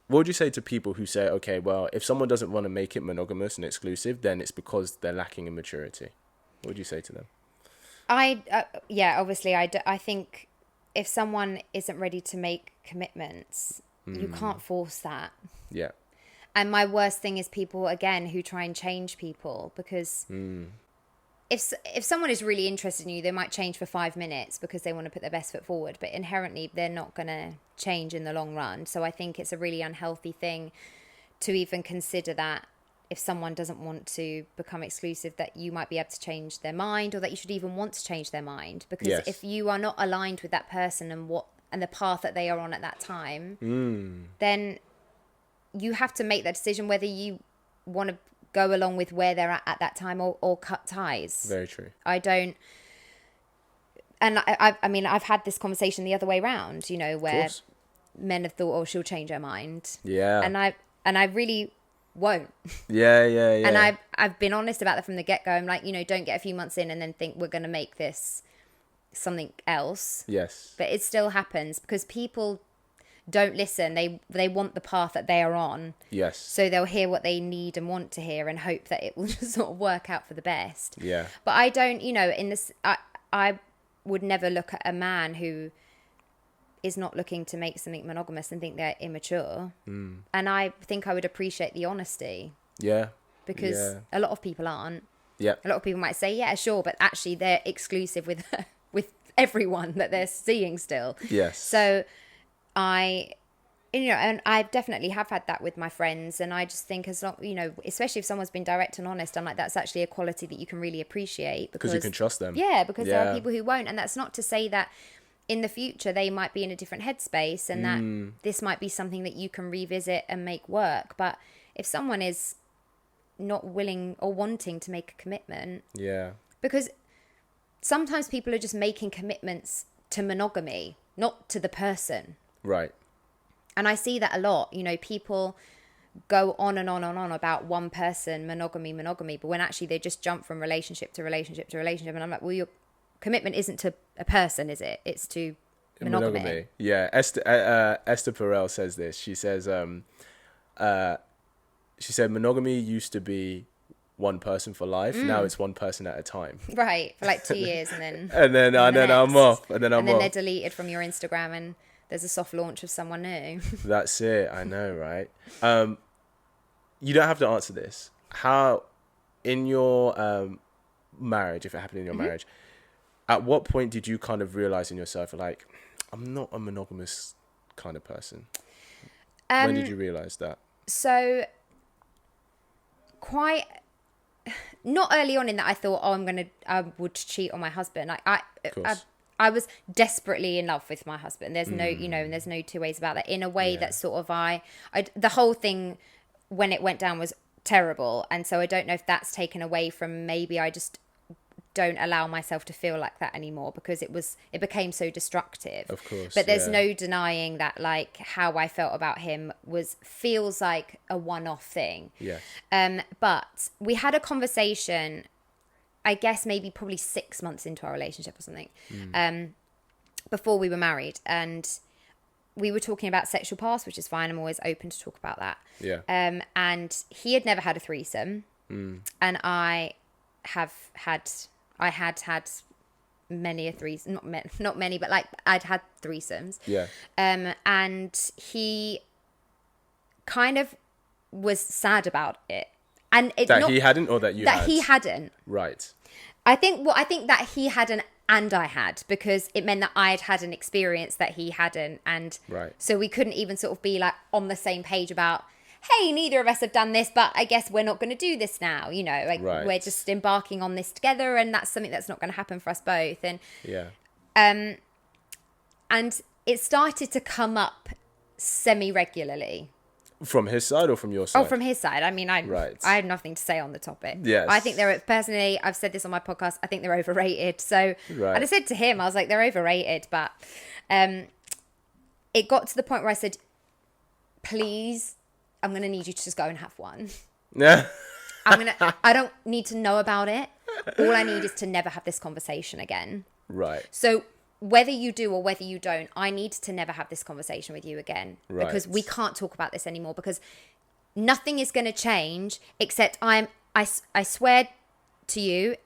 What would you say to people who say, okay, well, if someone doesn't want to make it monogamous and exclusive, then it's because they're lacking in maturity? What would you say to them? Obviously, I think if someone isn't ready to make commitments, you can't force that. Yeah. And my worst thing is people, again, who try and change people, because if someone is really interested in you, they might change for 5 minutes because they want to put their best foot forward, but inherently they're not going to change in the long run. So I think it's a really unhealthy thing to even consider that if someone doesn't want to become exclusive, that you might be able to change their mind, or that you should even want to change their mind. Because if you are not aligned with that person and the path that they are on at that time, then you have to make that decision whether you want to go along with where they're at that time, or cut ties. Very true. I don't. And I mean, I've had this conversation the other way around, where men have thought, oh, she'll change her mind. Yeah. And I really won't. Yeah. And I've been honest about that from the get-go. I'm like, don't get a few months in and then think we're going to make this something else. Yes. But it still happens because people don't listen. They want the path that they are on. Yes. So they'll hear what they need and want to hear and hope that it will just sort of work out for the best. Yeah. But I don't, in this, I would never look at a man who is not looking to make something monogamous and think they're immature. And I think I would appreciate the honesty. Yeah. Because a lot of people aren't. Yeah. A lot of people might say, yeah, sure, but actually they're exclusive with everyone that they're seeing still. Yes. So and I definitely have had that with my friends, and I just think as long, especially if someone's been direct and honest, I'm like, that's actually a quality that you can really appreciate. Because you can trust them. Yeah, because there are people who won't, and that's not to say that in the future they might be in a different headspace and that this might be something that you can revisit and make work. But if someone is not willing or wanting to make a commitment, because sometimes people are just making commitments to monogamy, not to the person. Right. And I see that a lot. People go on and on and on about one person, monogamy, but when actually they just jump from relationship to relationship to relationship. And I'm like, well, your commitment isn't to a person, is it? It's to monogamy. Yeah. Esther Perel says this. She says, she said monogamy used to be one person for life. Now it's one person at a time. Right, for like 2 years, and then and then I'm off, and then they're deleted from your Instagram, and there's a soft launch of someone new. That's it. I know, right? You don't have to answer this. How, in your marriage, if it happened in your marriage, at what point did you kind of realize in yourself, like, I'm not a monogamous kind of person? When did you realize that? So, quite not early on in that I thought, I would cheat on my husband. I was desperately in love with my husband. There's no, and there's no two ways about that. In a way that sort of the whole thing when it went down was terrible, and so I don't know if that's taken away from, maybe I just don't allow myself to feel like that anymore, because it became so destructive. Of course. But there's no denying that, like, how I felt about him feels like a one-off thing. Yeah. But we had a conversation, I guess maybe probably 6 months into our relationship or something, before we were married, and we were talking about sexual past, which is fine. I'm always open to talk about that. Yeah. And he had never had a threesome, and I had many a threesome, not many, but like I'd had threesomes. Yeah. And he kind of was sad about it, and he hadn't, or that you had? That he hadn't. Right. I think that he hadn't, and I had, because it meant that I had an experience that he hadn't, and so we couldn't even sort of be like on the same page about, hey, neither of us have done this, but I guess we're not going to do this now, like we're just embarking on this together, and that's something that's not going to happen for us both. And and it started to come up semi-regularly. From his side or from your side? Oh, from his side. I mean, I have nothing to say on the topic. Yes. I think personally, I've said this on my podcast, I think they're overrated. So, and I said to him, I was like, they're overrated. But it got to the point where I said, please, I'm going to need you to just go and have one. Yeah. I don't need to know about it. All I need is to never have this conversation again. Right. So whether you do or whether you don't, I need to never have this conversation with you again. Right. Because we can't talk about this anymore, because nothing is going to change except I swear to you,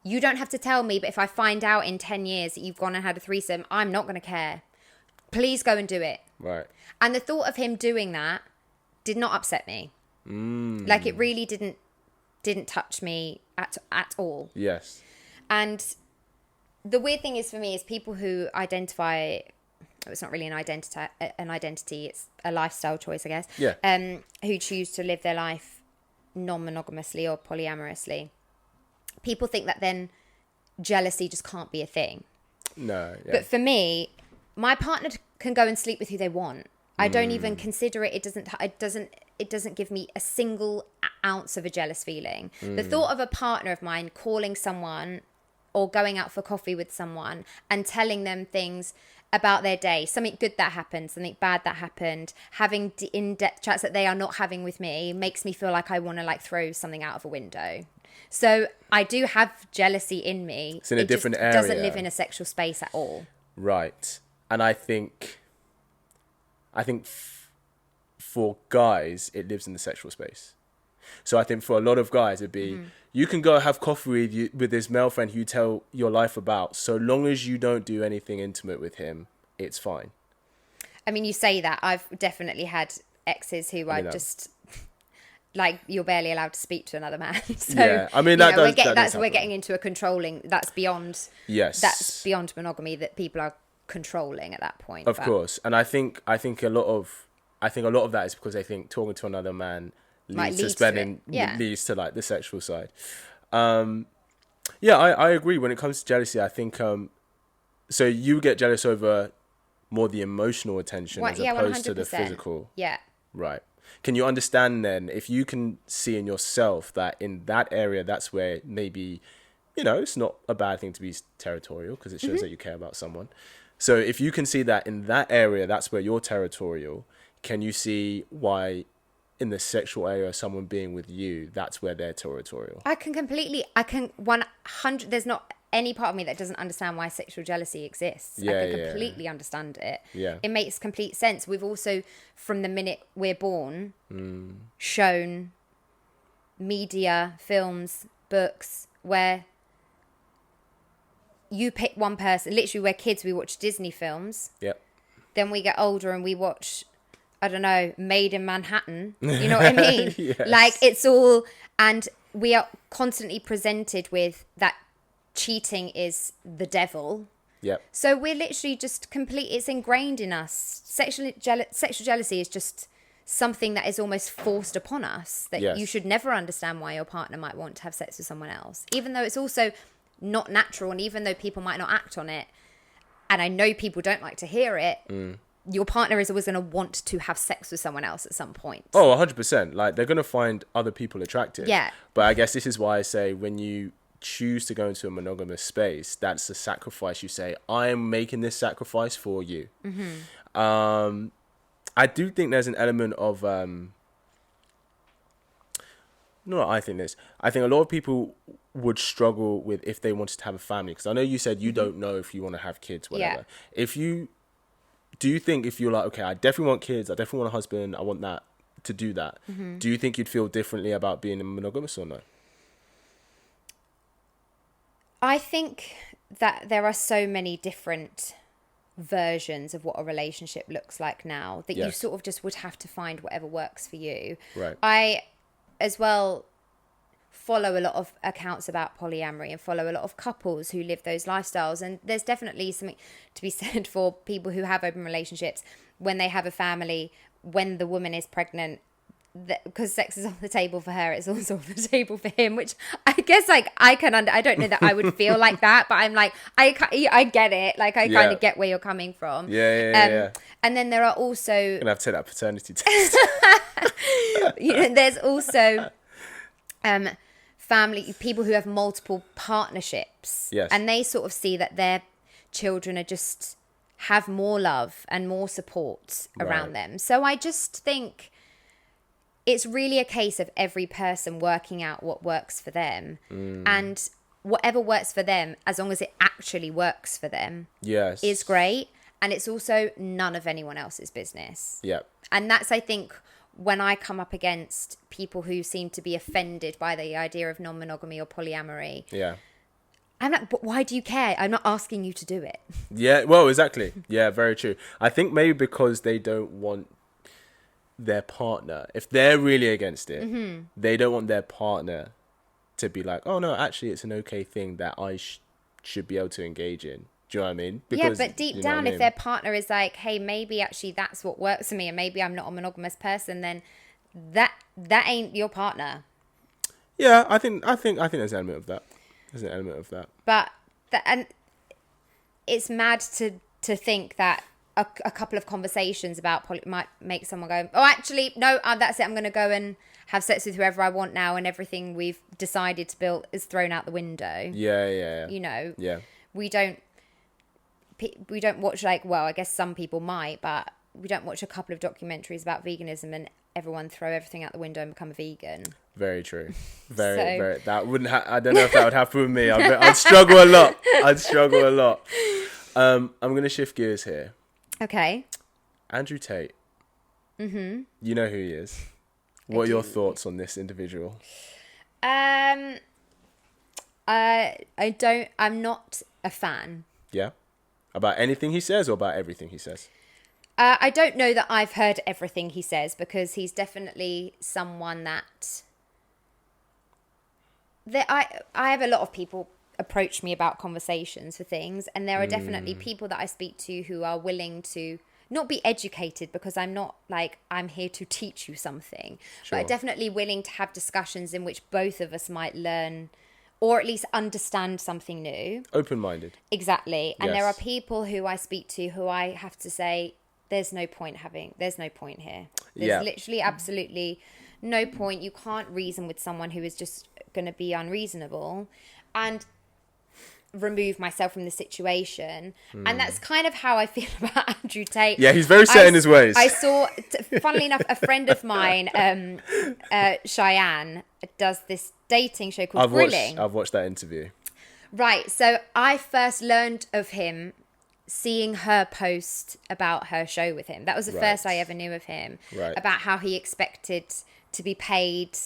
you don't have to tell me, but if I find out in 10 years that you've gone and had a threesome, I'm not going to care. Please go and do it. Right. And the thought of him doing that did not upset me. Like, it really didn't touch me at all. Yes. And the weird thing is, for me, is people who identify, it's not really an identity, it's a lifestyle choice, I guess. Yeah. Who choose to live their life non-monogamously or polyamorously. People think that then jealousy just can't be a thing. No. Yeah. But for me, my partner can go and sleep with who they want. I don't even consider it. It doesn't give me a single ounce of a jealous feeling. The thought of a partner of mine calling someone or going out for coffee with someone and telling them things about their day, something good that happened, something bad that happened, having in-depth chats that they are not having with me, makes me feel like I want to like throw something out of a window. So I do have jealousy in me. It's in a different area. It doesn't live in a sexual space at all. Right. And I think for guys, it lives in the sexual space. So I think for a lot of guys, it'd be, you can go have coffee with this male friend who you tell your life about. So long as you don't do anything intimate with him, it's fine. I mean, you say that. I've definitely had exes who I just, like, you're barely allowed to speak to another man. So, yeah, I mean, we're getting into a controlling, that's beyond monogamy, that people are controlling at that point. Of course. And I think a lot of that is because they think talking to another man leads to like the sexual side. I agree. When it comes to jealousy, I think so you get jealous over more the emotional attention as opposed 100%. To the physical. Yeah. Right. Can you understand then, if you can see in yourself that in that area, that's where maybe, it's not a bad thing to be territorial, because it shows that you care about someone. So if you can see that in that area, that's where you're territorial, can you see why in the sexual area, someone being with you, that's where they're territorial? I can 100, there's not any part of me that doesn't understand why sexual jealousy exists. I can completely understand it. Yeah. It makes complete sense. We've also, from the minute we're born, shown media, films, books, where you pick one person. Literally, we're kids, we watch Disney films. Yep. Then we get older and we watch, I don't know, Made in Manhattan. You know what I mean? Yes. Like, it's all... And we are constantly presented with that cheating is the devil. Yep. So we're literally just it's ingrained in us. Sexual jealousy is just something that is almost forced upon us, that you should never understand why your partner might want to have sex with someone else, even though it's also not natural, and even though people might not act on it, and I know people don't like to hear it, your partner is always going to want to have sex with someone else at some point. Oh, 100%. Like, they're going to find other people attractive. Yeah. But I guess this is why I say, when you choose to go into a monogamous space, that's a sacrifice. You say, I'm making this sacrifice for you. I do think there's an element of I think a lot of people would struggle with if they wanted to have a family, because I know you said you don't know if you want to have kids, whatever. Do you think if you're like, okay, I definitely want kids, I definitely want a husband, I want that, to do that, do you think you'd feel differently about being monogamous or no? I think that there are so many different versions of what a relationship looks like now, that you sort of just would have to find whatever works for you. Right. I, as well, follow a lot of accounts about polyamory and follow a lot of couples who live those lifestyles. And there's definitely something to be said for people who have open relationships when they have a family, when the woman is pregnant, because sex is on the table for her, it's also on the table for him, which I guess, like, I don't know that I would feel like that, but I'm like, I get it. Like, I kind of get where you're coming from. Yeah. And then there are also... I'm going to have to take that paternity test. There's also people who have multiple partnerships. Yes. And they sort of see that their children are just have more love and more support around them. So I just think it's really a case of every person working out what works for them, and whatever works for them, as long as it actually works for them, is great. And it's also none of anyone else's business. Yeah. And that's, I think, when I come up against people who seem to be offended by the idea of non-monogamy or polyamory. Yeah. I'm like, but why do you care? I'm not asking you to do it. Yeah, well, exactly. Yeah, very true. I think maybe because they don't want their partner, if they're really against it, they don't want their partner to be like, oh no, actually it's an okay thing that I should be able to engage in. Do you know what I mean? Because, but deep down, if their partner is like, hey, maybe actually that's what works for me, and maybe I'm not a monogamous person, then that ain't your partner. Yeah, I think there's an element of that. There's an element of that. But and it's mad to think that a couple of conversations about might make someone go, oh, actually, no, that's it. I'm going to go and have sex with whoever I want now, and everything we've decided to build is thrown out the window. Yeah. You know. Yeah. We don't watch, like, well, I guess some people might, but we don't watch a couple of documentaries about veganism and everyone throw everything out the window and become a vegan. Very true. Very. That wouldn't. I don't know if that would happen with me. I'd struggle a lot. I'm going to shift gears here. Okay. Andrew Tate. You know who he is. What are your thoughts on this individual? I'm not a fan. Yeah? About anything he says or about everything he says? I don't know that I've heard everything he says, because he's definitely someone that I have a lot of people approach me about conversations for things, and there are definitely people that I speak to who are willing to not be educated, because I'm not like I'm here to teach you something, but are definitely willing to have discussions in which both of us might learn, or at least understand something new. Open-minded. Exactly. And there are people who I speak to who I have to say, there's no point here. There's literally absolutely no point. You can't reason with someone who is just going to be unreasonable, and remove myself from the situation. And that's kind of how I feel about Andrew Tate. Yeah, he's very set in his ways. I saw, funnily enough, a friend of mine, Cheyenne, does this dating show called Grilling. I've watched that interview. Right. So I first learned of him seeing her post about her show with him. That was the first I ever knew of him. Right. About how he expected to be paid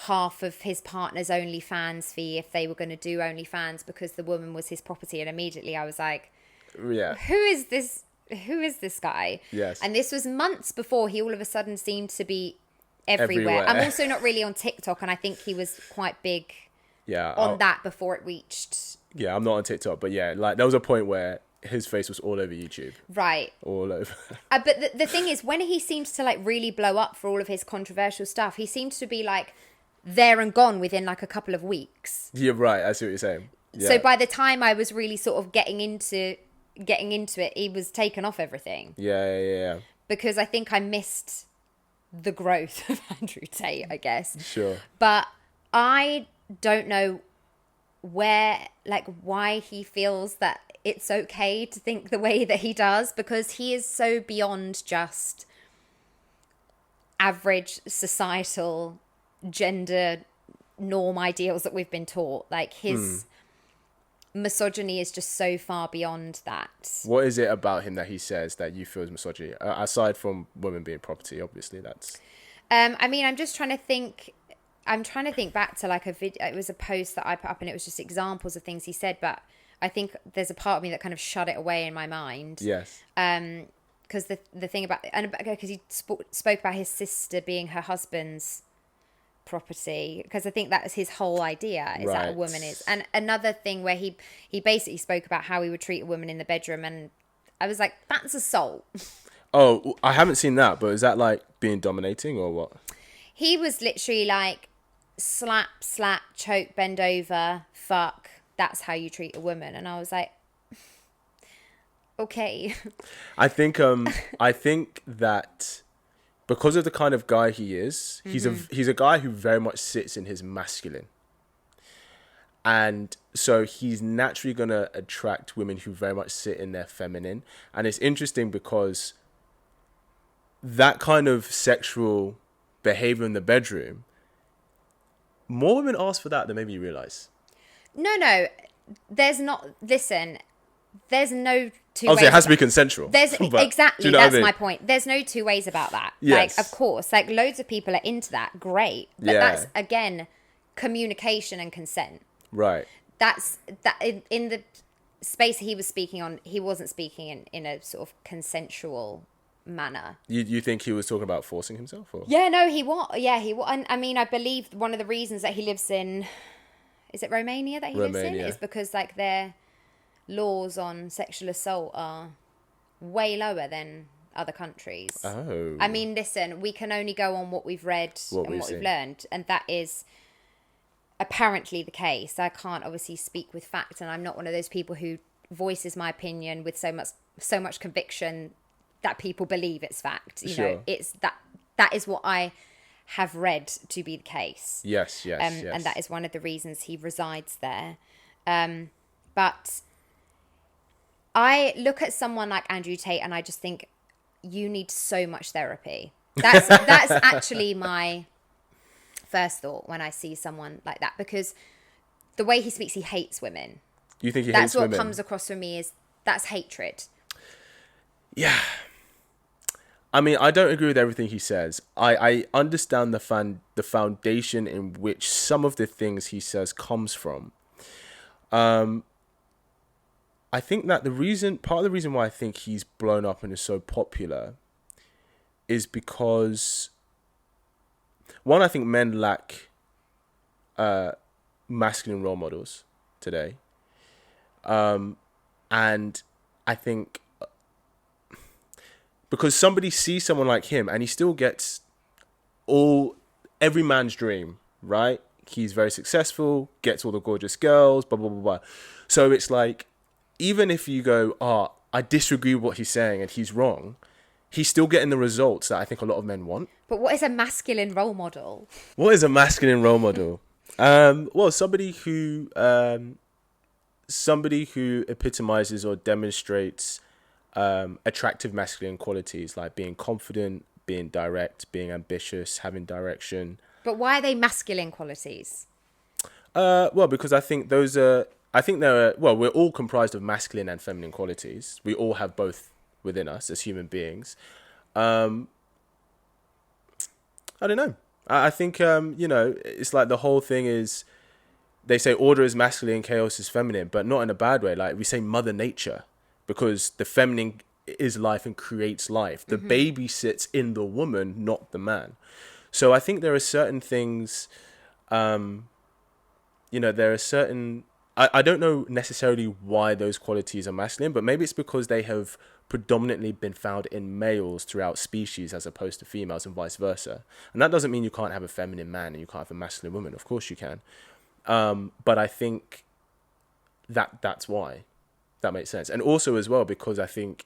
half of his partner's OnlyFans fee if they were going to do OnlyFans because the woman was his property. And immediately I was like, Yeah. who is this? Who is this guy? Yes. And this was months before he all of a sudden seemed to be everywhere. I'm also not really on TikTok, and I think he was quite big on that before it reached. Yeah, I'm not on TikTok, but yeah, like there was a point where his face was all over YouTube. Right. All over. But the thing is, when he seems to like really blow up for all of his controversial stuff, he seems to be like there and gone within like a couple of weeks. Yeah, right. I see what you're saying. Yeah. So by the time I was really sort of getting into it, he was taken off everything. Yeah. Because I think I missed the growth of Andrew Tate, I guess. Sure. But I don't know why he feels that it's okay to think the way that he does, because he is so beyond just average societal gender norm ideals that we've been taught. Like his misogyny is just so far beyond that. What is it about him that he says that you feel is misogyny? Aside from women being property, obviously that's... I mean, I'm just trying to think... I'm trying to think back to like a video. It was a post that I put up and it was just examples of things he said, but I think there's a part of me that kind of shut it away in my mind. Yes. Because the thing about... And because he spoke about his sister being her husband's property, because I think that was his whole idea, is that a woman is. And another thing where he basically spoke about how he would treat a woman in the bedroom, and I was like, that's assault. Oh, I haven't seen that, but is that like being dominating or what? He was literally like, slap, choke, bend over, fuck, that's how you treat a woman. And I was like, okay. I think that because of the kind of guy he is, he's a guy who very much sits in his masculine. And so he's naturally going to attract women who very much sit in their feminine. And it's interesting because that kind of sexual behavior in the bedroom, more women ask for that than maybe you realize. No, there's not. Listen, there's no two Obviously, ways. it has to be consensual. Exactly, you know that's what I mean? my point. There's no two ways about that. Yes. Like, of course, like loads of people are into that. Great, but that's again communication and consent. Right. That's that in the space he was speaking on. He wasn't speaking in a sort of consensual manner. You think he was talking about forcing himself? Or? Yeah, no, he was. Yeah, he was. And I mean, I believe one of the reasons that he lives in, is it Romania that he lives in? Is because like their laws on sexual assault are way lower than other countries. Oh. I mean, listen, we can only go on what we've read and what we've learned, and that is apparently the case. I can't obviously speak with fact, and I'm not one of those people who voices my opinion with so much conviction that people believe it's fact. You know, it's that is what I have read to be the case. Yes. And that is one of the reasons he resides there. But I look at someone like Andrew Tate and I just think, you need so much therapy. That's actually my first thought when I see someone like that, because the way he speaks, he hates women. You think he hates women? That's what comes across for me, is that's hatred. Yeah. I mean, I don't agree with everything he says. I understand the foundation in which some of the things he says comes from. I think that part of the reason why I think he's blown up and is so popular is because, one, I think men lack masculine role models today. And I think because somebody sees someone like him and he still gets every man's dream, right? He's very successful, gets all the gorgeous girls, blah, blah, blah, blah. So it's like, even if you go, I disagree with what he's saying and he's wrong, he's still getting the results that I think a lot of men want. But what is a masculine role model? What is a masculine role model? Well, somebody who epitomizes or demonstrates attractive masculine qualities, like being confident, being direct, being ambitious, having direction. But why are they masculine qualities? Well, because I think those are I think there are, well, we're all comprised of masculine and feminine qualities. We all have both within us as human beings. Um, I don't know. I think, it's like the whole thing is, they say order is masculine, chaos is feminine, but not in a bad way. Like we say Mother Nature, because the feminine is life and creates life. The baby sits in the woman, not the man. So I think there are certain things, there are certain, I don't know necessarily why those qualities are masculine, but maybe it's because they have predominantly been found in males throughout species as opposed to females and vice versa. And that doesn't mean you can't have a feminine man and you can't have a masculine woman. Of course you can. But I think that's why. That makes sense. And also as well, because I think,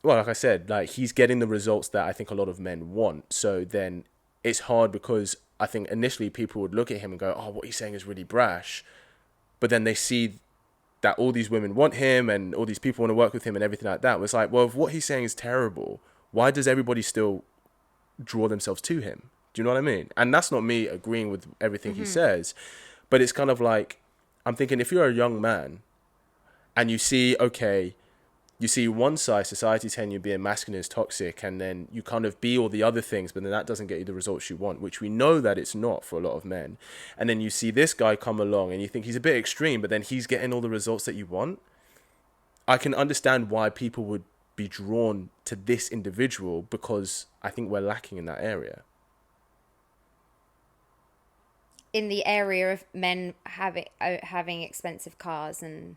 well, like I said, like he's getting the results that I think a lot of men want. So then it's hard because I think initially people would look at him and go, oh, what he's saying is really brash. But then they see that all these women want him and all these people want to work with him and everything like that. It's like, well, if what he's saying is terrible, why does everybody still draw themselves to him? Do you know what I mean? And that's not me agreeing with everything he says, but it's kind of like, I'm thinking if you're a young man and you see one side, society telling you being masculine is toxic, and then you kind of be all the other things, but then that doesn't get you the results you want, which we know that it's not for a lot of men. And then you see this guy come along and you think he's a bit extreme, but then he's getting all the results that you want. I can understand why people would be drawn to this individual, because I think we're lacking in that area. In the area of men having expensive cars and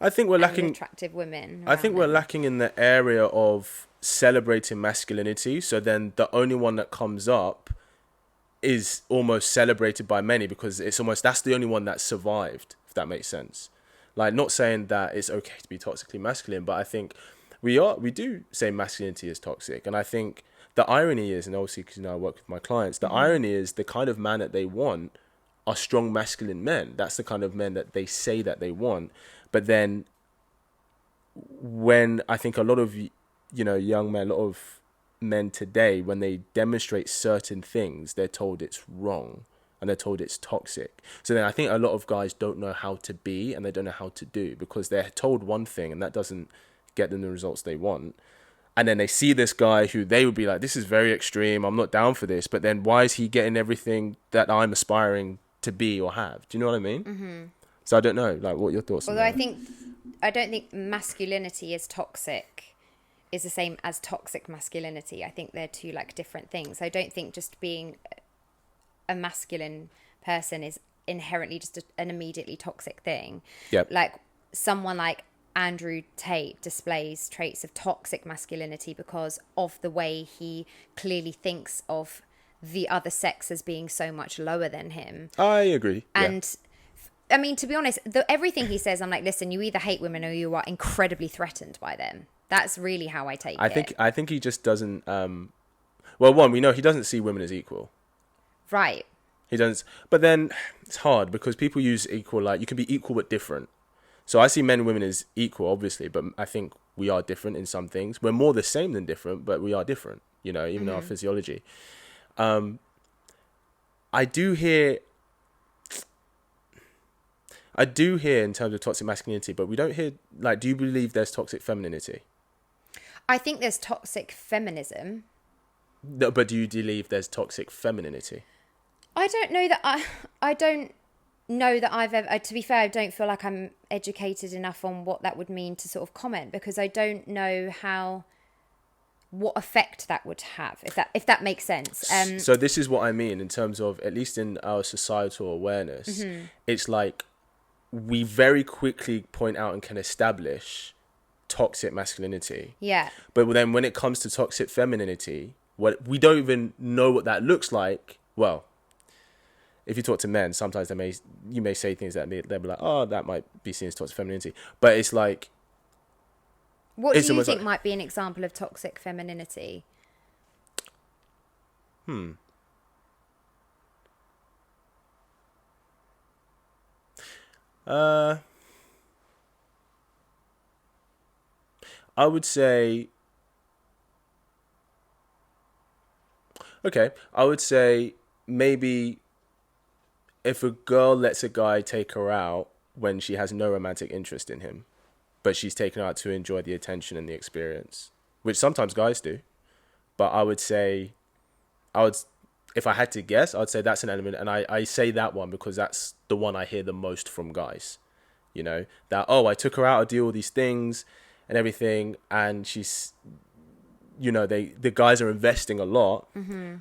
I think we're lacking attractive women. I think we're lacking in the area of celebrating masculinity. So then the only one that comes up is almost celebrated by many because it's almost, that's the only one that survived, if that makes sense. Like, not saying that it's okay to be toxically masculine, but I think we do say masculinity is toxic. And I think the irony is, and obviously because I work with my clients, the irony is the kind of man that they want are strong masculine men. That's the kind of men that they say that they want. But then when I think a lot of, young men, a lot of men today, when they demonstrate certain things, they're told it's wrong and they're told it's toxic. So then I think a lot of guys don't know how to be and they don't know how to do, because they're told one thing and that doesn't get them the results they want. And then they see this guy who they would be like, this is very extreme, I'm not down for this. But then why is he getting everything that I'm aspiring to be or have? Do you know what I mean? Mm-hmm. So I don't know, like, what are your thoughts on that? Although I don't think masculinity is toxic is the same as toxic masculinity. I think they're two like different things. I don't think just being a masculine person is inherently just an immediately toxic thing. Yep. Like someone like Andrew Tate displays traits of toxic masculinity because of the way he clearly thinks of the other sex as being so much lower than him. I agree. And I mean, to be honest, everything he says, I'm like, listen, you either hate women or you are incredibly threatened by them. That's really how I take it. I think he just doesn't. Well, one, we know he doesn't see women as equal. Right. He doesn't. But then it's hard because people use equal, like you can be equal but different. So I see men and women as equal, obviously, but I think we are different in some things. We're more the same than different, but we are different. Even our physiology. I do hear in terms of toxic masculinity, but we don't hear, like, do you believe there's toxic femininity? I think there's toxic feminism. No, but do you believe there's toxic femininity? I don't know that I don't know that I've ever, to be fair, I don't feel like I'm educated enough on what that would mean to sort of comment, because I don't know what effect that would have, if that makes sense. So this is what I mean in terms of, at least in our societal awareness, it's like we very quickly point out and can establish toxic masculinity. Yeah. But then when it comes to toxic femininity, we don't even know what that looks like. Well, if you talk to men, sometimes you may say things that they'll be like, oh, that might be seen as toxic femininity. But it's like, what do you think might be an example of toxic femininity? I would say, maybe if a girl lets a guy take her out when she has no romantic interest in him, but she's taken out to enjoy the attention and the experience, which sometimes guys do. But I would say, if I had to guess, I'd say that's an element. And I say that one because that's the one I hear the most from guys. You know, that, oh, I took her out, I do all these things and everything. And she's, you know, the guys are investing a lot. Mm-hmm.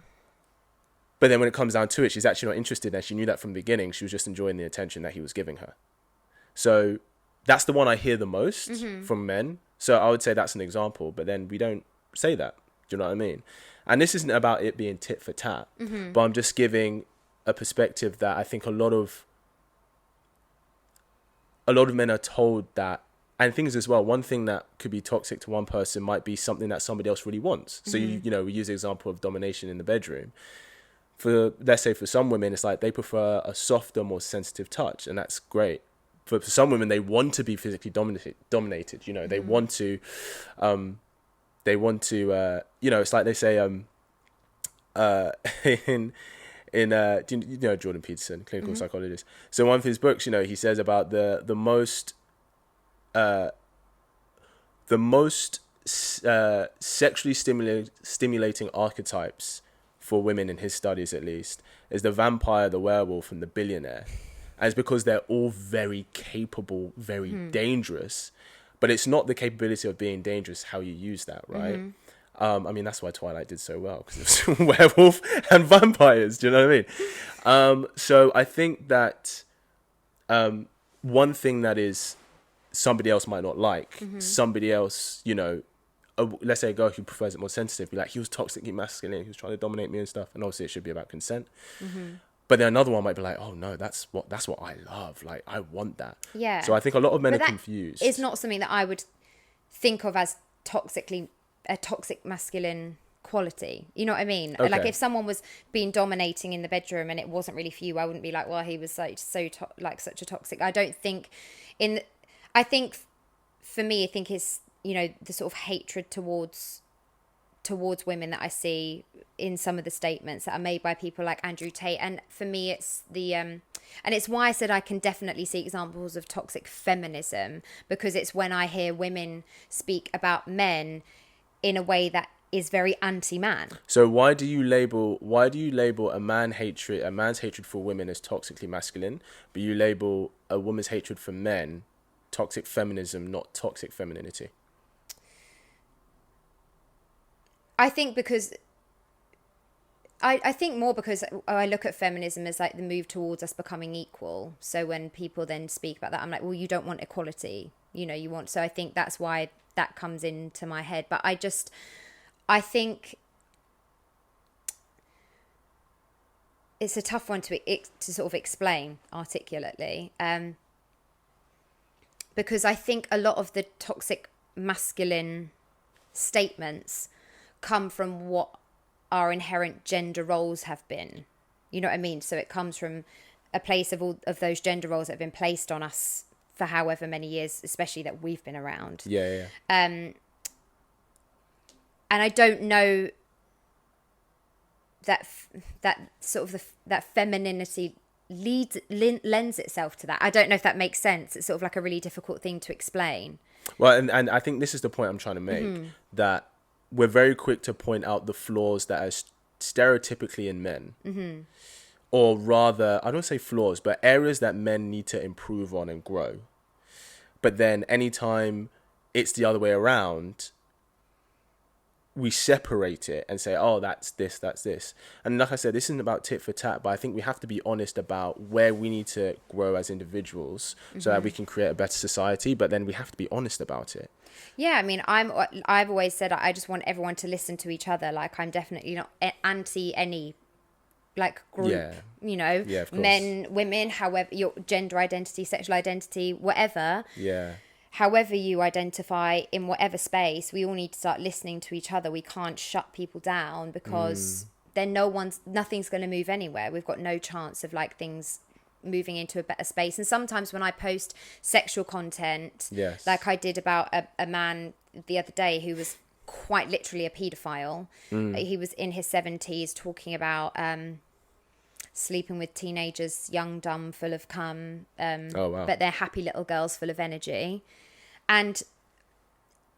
But then when it comes down to it, she's actually not interested. And she knew that from the beginning. She was just enjoying the attention that he was giving her. So that's the one I hear the most from men. So I would say that's an example. But then we don't say that. Do you know what I mean? And this isn't about it being tit for tat. But I'm just giving a perspective that I think a lot of men are told that. And things as well, one thing that could be toxic to one person might be something that somebody else really wants. So, you know, we use the example of domination in the bedroom. Let's say for some women, it's like they prefer a softer, more sensitive touch, and that's great. For some women, they want to be physically dominated. You know, they want to, you know, it's like they say, do you know Jordan Peterson, clinical psychologist? So one of his books, you know, he says about the most sexually stimulating archetypes for women in his studies, at least, is the vampire, the werewolf, and the billionaire. And it's because they're all very capable, very dangerous, but it's not the capability of being dangerous how you use that, right? I mean, that's why Twilight did so well, because it was werewolf and vampires. Do you know what I mean? So I think that one thing that is somebody else might not like, somebody else, you know, let's say a girl who prefers it more sensitive, be like, he was toxically masculine, he was trying to dominate me and stuff, and obviously it should be about consent. But then another one might be like, oh no, that's what I love, like I want that. Yeah. So I think a lot of men are confused. It's not something that I would think of as a toxic masculine quality. You know what I mean? Okay. Like if someone was being dominating in the bedroom and it wasn't really for you, I wouldn't be like, well, he was like like such a toxic. I don't think I think for me, I think it's, you know, the sort of hatred towards women that I see in some of the statements that are made by people like Andrew Tate. And for me, it's and it's why I said I can definitely see examples of toxic feminism, because it's when I hear women speak about men in a way that is very anti-man. So why do you label a man's hatred for women as toxically masculine, but you label a woman's hatred for men toxic feminism, not toxic femininity? I think because I think more because I look at feminism as like the move towards us becoming equal. So when people then speak about that, I'm like, well, you don't want equality, you know, you want. So I think that's why that comes into my head. But I think it's a tough one to sort of explain articulately, because I think a lot of the toxic masculine statements come from what our inherent gender roles have been. You know what I mean? So it comes from a place of all of those gender roles that have been placed on us for however many years, especially that we've been around. Yeah. And I don't know that sort of that femininity lends itself to that. I don't know if that makes sense. It's sort of like a really difficult thing to explain. Well, and I think this is the point I'm trying to make, that we're very quick to point out the flaws that are stereotypically in men. Or rather, I don't say flaws, but areas that men need to improve on and grow. But then anytime it's the other way around, we separate it and say, oh, that's this. And like I said, this isn't about tit for tat, but I think we have to be honest about where we need to grow as individuals so that we can create a better society, but then we have to be honest about it. Yeah, I mean, I've always said I just want everyone to listen to each other. Like, I'm definitely not anti any like group, you know, men, women, however, your gender identity, sexual identity, whatever. Yeah. However you identify in whatever space, we all need to start listening to each other. We can't shut people down, because then nothing's going to move anywhere. We've got no chance of like things moving into a better space. And sometimes when I post sexual content, like I did about a man the other day who was quite literally a paedophile. He was in his 70s talking about sleeping with teenagers, young, dumb, full of cum, Oh, wow. but they're happy little girls full of energy. And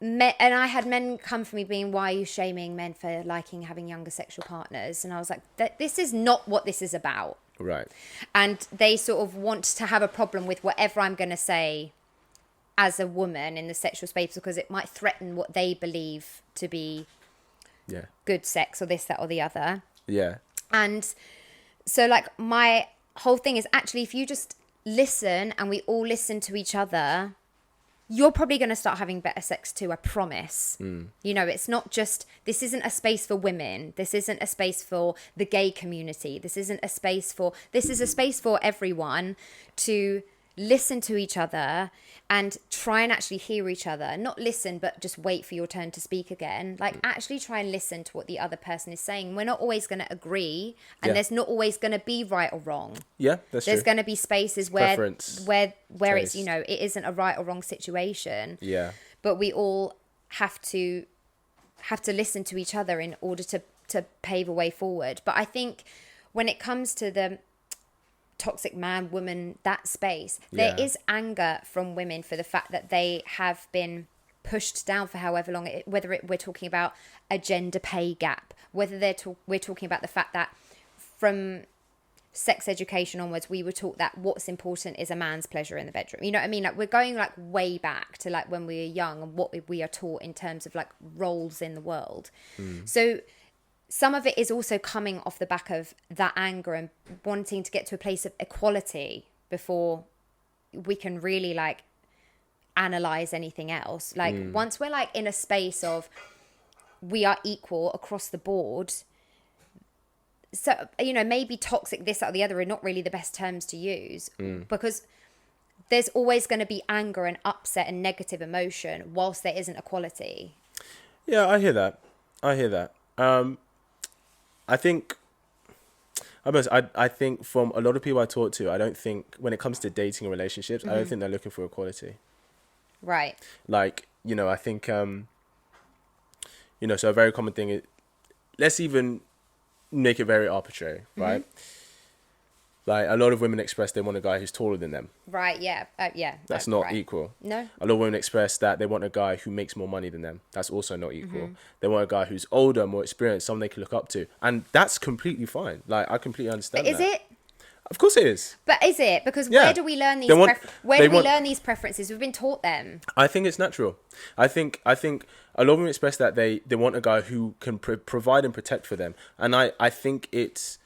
I had men come for me being, why are you shaming men for liking having younger sexual partners? And I was like, this is not what this is about. Right. And they sort of want to have a problem with whatever I'm going to say as a woman in the sexual space, because it might threaten what they believe to be good sex, or this, that, or the other. Yeah. And so, like, my whole thing is, actually, if you just listen and we all listen to each other, you're probably going to start having better sex too, I promise. You know, it's not just, this isn't a space for women. This isn't a space for the gay community. This is a space for everyone to listen to each other and try and actually hear each other. Not listen, but just wait for your turn to speak again. Like, actually try and listen to what the other person is saying. We're not always going to agree, and there's not always going to be right or wrong. Yeah, that's true. There's going to be spaces where taste. it's, you know, it isn't a right or wrong situation. Yeah. But we all have to listen to each other in order to pave a way forward. But I think when it comes to the toxic man, woman, that space, there is anger from women for the fact that they have been pushed down for however long, we're talking about a gender pay gap, whether we're talking about the fact that from sex education onwards, we were taught that what's important is a man's pleasure in the bedroom. You know what I mean? Like, we're going like way back to like when we were young and what we are taught in terms of like roles in the world. So some of it is also coming off the back of that anger and wanting to get to a place of equality before we can really like analyze anything else. Like once we're like in a space of we are equal across the board, so, you know, maybe toxic, this, that, or the other are not really the best terms to use, because there's always going to be anger and upset and negative emotion whilst there isn't equality. Yeah, I hear that. I think from a lot of people I talk to, I don't think when it comes to dating and relationships, I don't think they're looking for equality. Right. Like, you know, I think, you know, so a very common thing is, let's even make it very arbitrary, right? Like, a lot of women express they want a guy who's taller than them. Right, yeah. That's not right. equal. No. A lot of women express that they want a guy who makes more money than them. That's also not equal. They want a guy who's older, more experienced, someone they can look up to. And that's completely fine. Like, I completely understand But is it? Of course it is. But is it? Because where do we learn these learn these preferences? We've been taught them. I think it's natural. I think a lot of women express that they want a guy who can provide and protect for them. And I think it's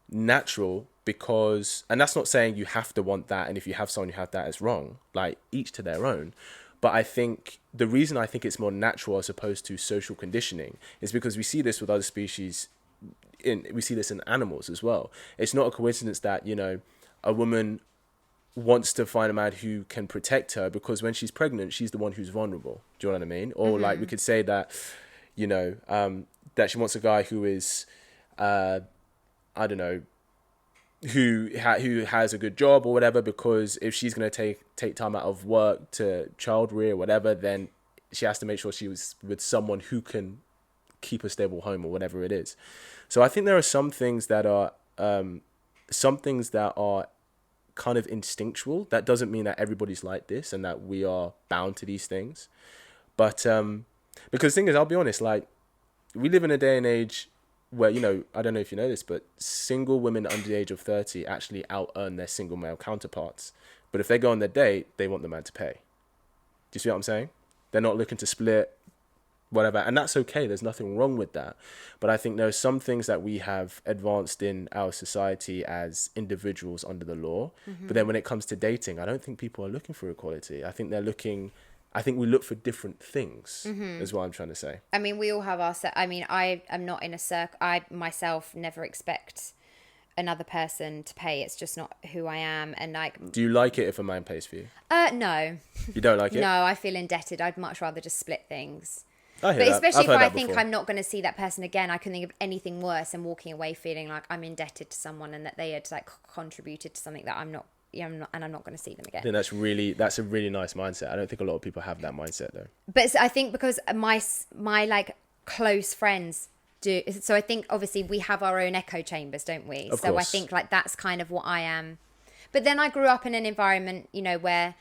natural because, and that's not saying you have to want that, and if you have someone who have that, it's wrong. Like, each to their own. But I think the reason I think it's more natural as opposed to social conditioning is because we see this with other species. We see this in animals as well. It's not a coincidence that, you know, a woman wants to find a man who can protect her because when she's pregnant, she's the one who's vulnerable. Do you know what I mean? Or like we could say that, you know, that she wants a guy who is, I don't know, who has a good job or whatever, because if she's going to take time out of work to child rear or whatever, then she has to make sure she was with someone who can keep a stable home or whatever it is. So I think there are some things that are kind of instinctual. That doesn't mean that everybody's like this and that we are bound to these things. But because the thing is, I'll be honest, like, we live in a day and age where, you know, I don't know if you know this, but single women under the age of 30 actually out-earn their single male counterparts. But if they go on their date, they want the man to pay. Do you see what I'm saying? They're not looking to split, whatever, and that's okay. There's nothing wrong with that. But I think there are some things that we have advanced in our society as individuals under the law. But then when it comes to dating, I don't think people are looking for equality. I think we look for different things, is what I'm trying to say. I mean, we all have our I mean, I am not in a circle. I myself never expect another person to pay. It's just not who I am. And like, do you like it if a man pays for you? No. You don't like it? No, I feel indebted. I'd much rather just split things. But especially if I think I'm not going to see that person again, I can think of anything worse than walking away feeling like I'm indebted to someone and that they had like contributed to something that I'm not and I'm not going to see them again. I think that's a really nice mindset. I don't think a lot of people have that mindset though. But I think because my like close friends do. So I think obviously we have our own echo chambers, don't we? Of so course. I think like that's kind of what I am. But then I grew up in an environment, you know, where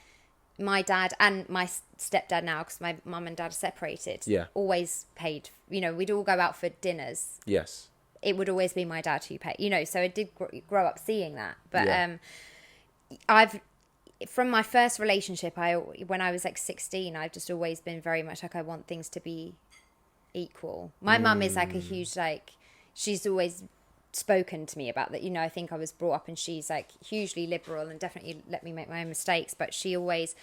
my dad and my stepdad now, because my mum and dad are separated, Yeah. always paid. You know, we'd all go out for dinners. Yes. It would always be my dad who paid. You know, so I did grow up seeing that. But Yeah. I've from my first relationship, when I was like 16, I've just always been very much like I want things to be equal. My mum is like a huge like she's always spoken to me about that. You know, I think I was brought up and she's like hugely liberal and definitely let me make my own mistakes. But she always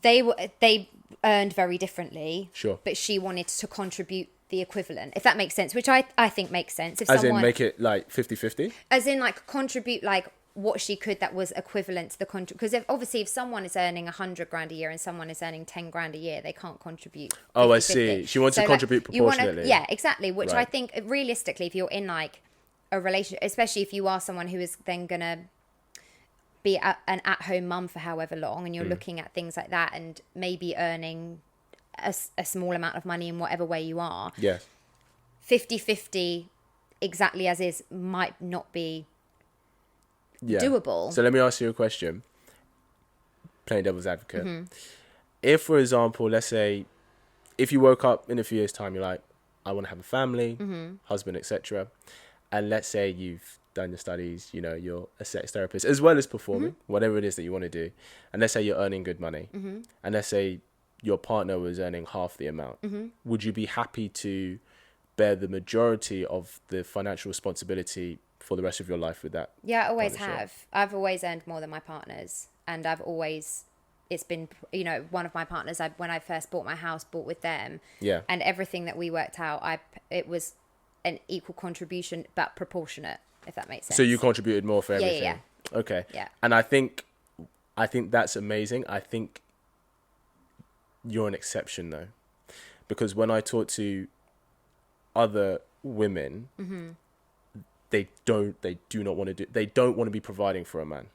they earned very differently. Sure. But she wanted to contribute the equivalent, if that makes sense, which I think makes sense. If As someone, in make it like 50-50? as in like contribute like what she could that was equivalent to the because if someone is earning 100 grand a year and someone is earning 10 grand a year, they can't contribute 50-50. Oh, I see. She wants to contribute proportionately. Yeah, exactly. Which I Right. think realistically, if you're in like a relationship, especially if you are someone who is then gonna be an at-home mum for however long, and you're looking at things like that, and maybe earning a small amount of money in whatever way you are, Yes. 50-50 exactly as is might not be Yeah. doable. So let me ask you a question. Playing devil's advocate. Mm-hmm. If, for example, let's say, if you woke up in a few years' time, you're like, I want to have a family, husband, etc. And let's say you've done your studies, you know, you're a sex therapist, as well as performing, whatever it is that you want to do. And let's say you're earning good money. And let's say your partner was earning half the amount. Would you be happy to bear the majority of the financial responsibility for the rest of your life with that? Yeah, I always partnership? have. I've always earned more than my partners, and it's been, you know, one of my partners, when I first bought my house, bought with them. Yeah. And everything that we worked out, it was an equal contribution, but proportionate, if that makes sense. So you contributed more for Yeah, everything? yeah. Okay. Yeah. And I think that's amazing. I think you're an exception though. Because when I talk to other women, they don't want to be providing for a man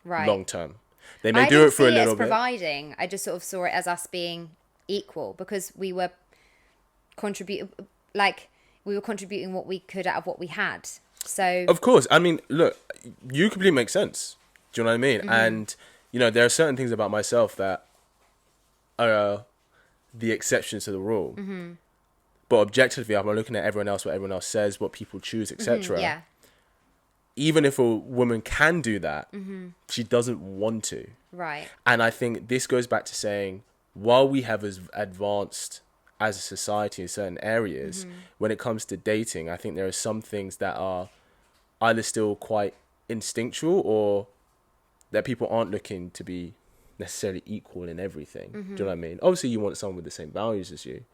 Right. long term. They may I do didn't it for a see it little as bit. providing. I just sort of saw it as us being equal, because we were contributing what we could out of what we had. So Of course. I mean, look, you completely make sense. Do you know what I mean? And, you know, there are certain things about myself that are the exceptions to the rule. But objectively, I'm looking at everyone else, what everyone else says, what people choose, etc. yeah, Even if a woman can do that, she doesn't want to. right. And I think this goes back to saying, while we have advanced as a society in certain areas, when it comes to dating, I think there are some things that are either still quite instinctual or that people aren't looking to be necessarily equal in everything. Do you know what I mean? Obviously, you want someone with the same values as you.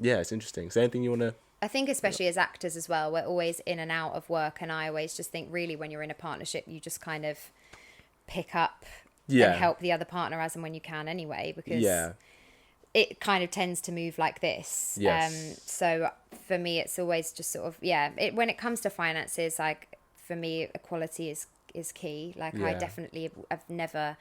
Yeah, it's interesting. Is there anything you want to... I think especially as actors as well, we're always in and out of work, and I always just think really when you're in a partnership, you just kind of pick up and help the other partner as and when you can anyway, because it kind of tends to move like this. Yes. So for me, it's always just sort of, when it comes to finances, like for me, equality is key. Like I definitely have never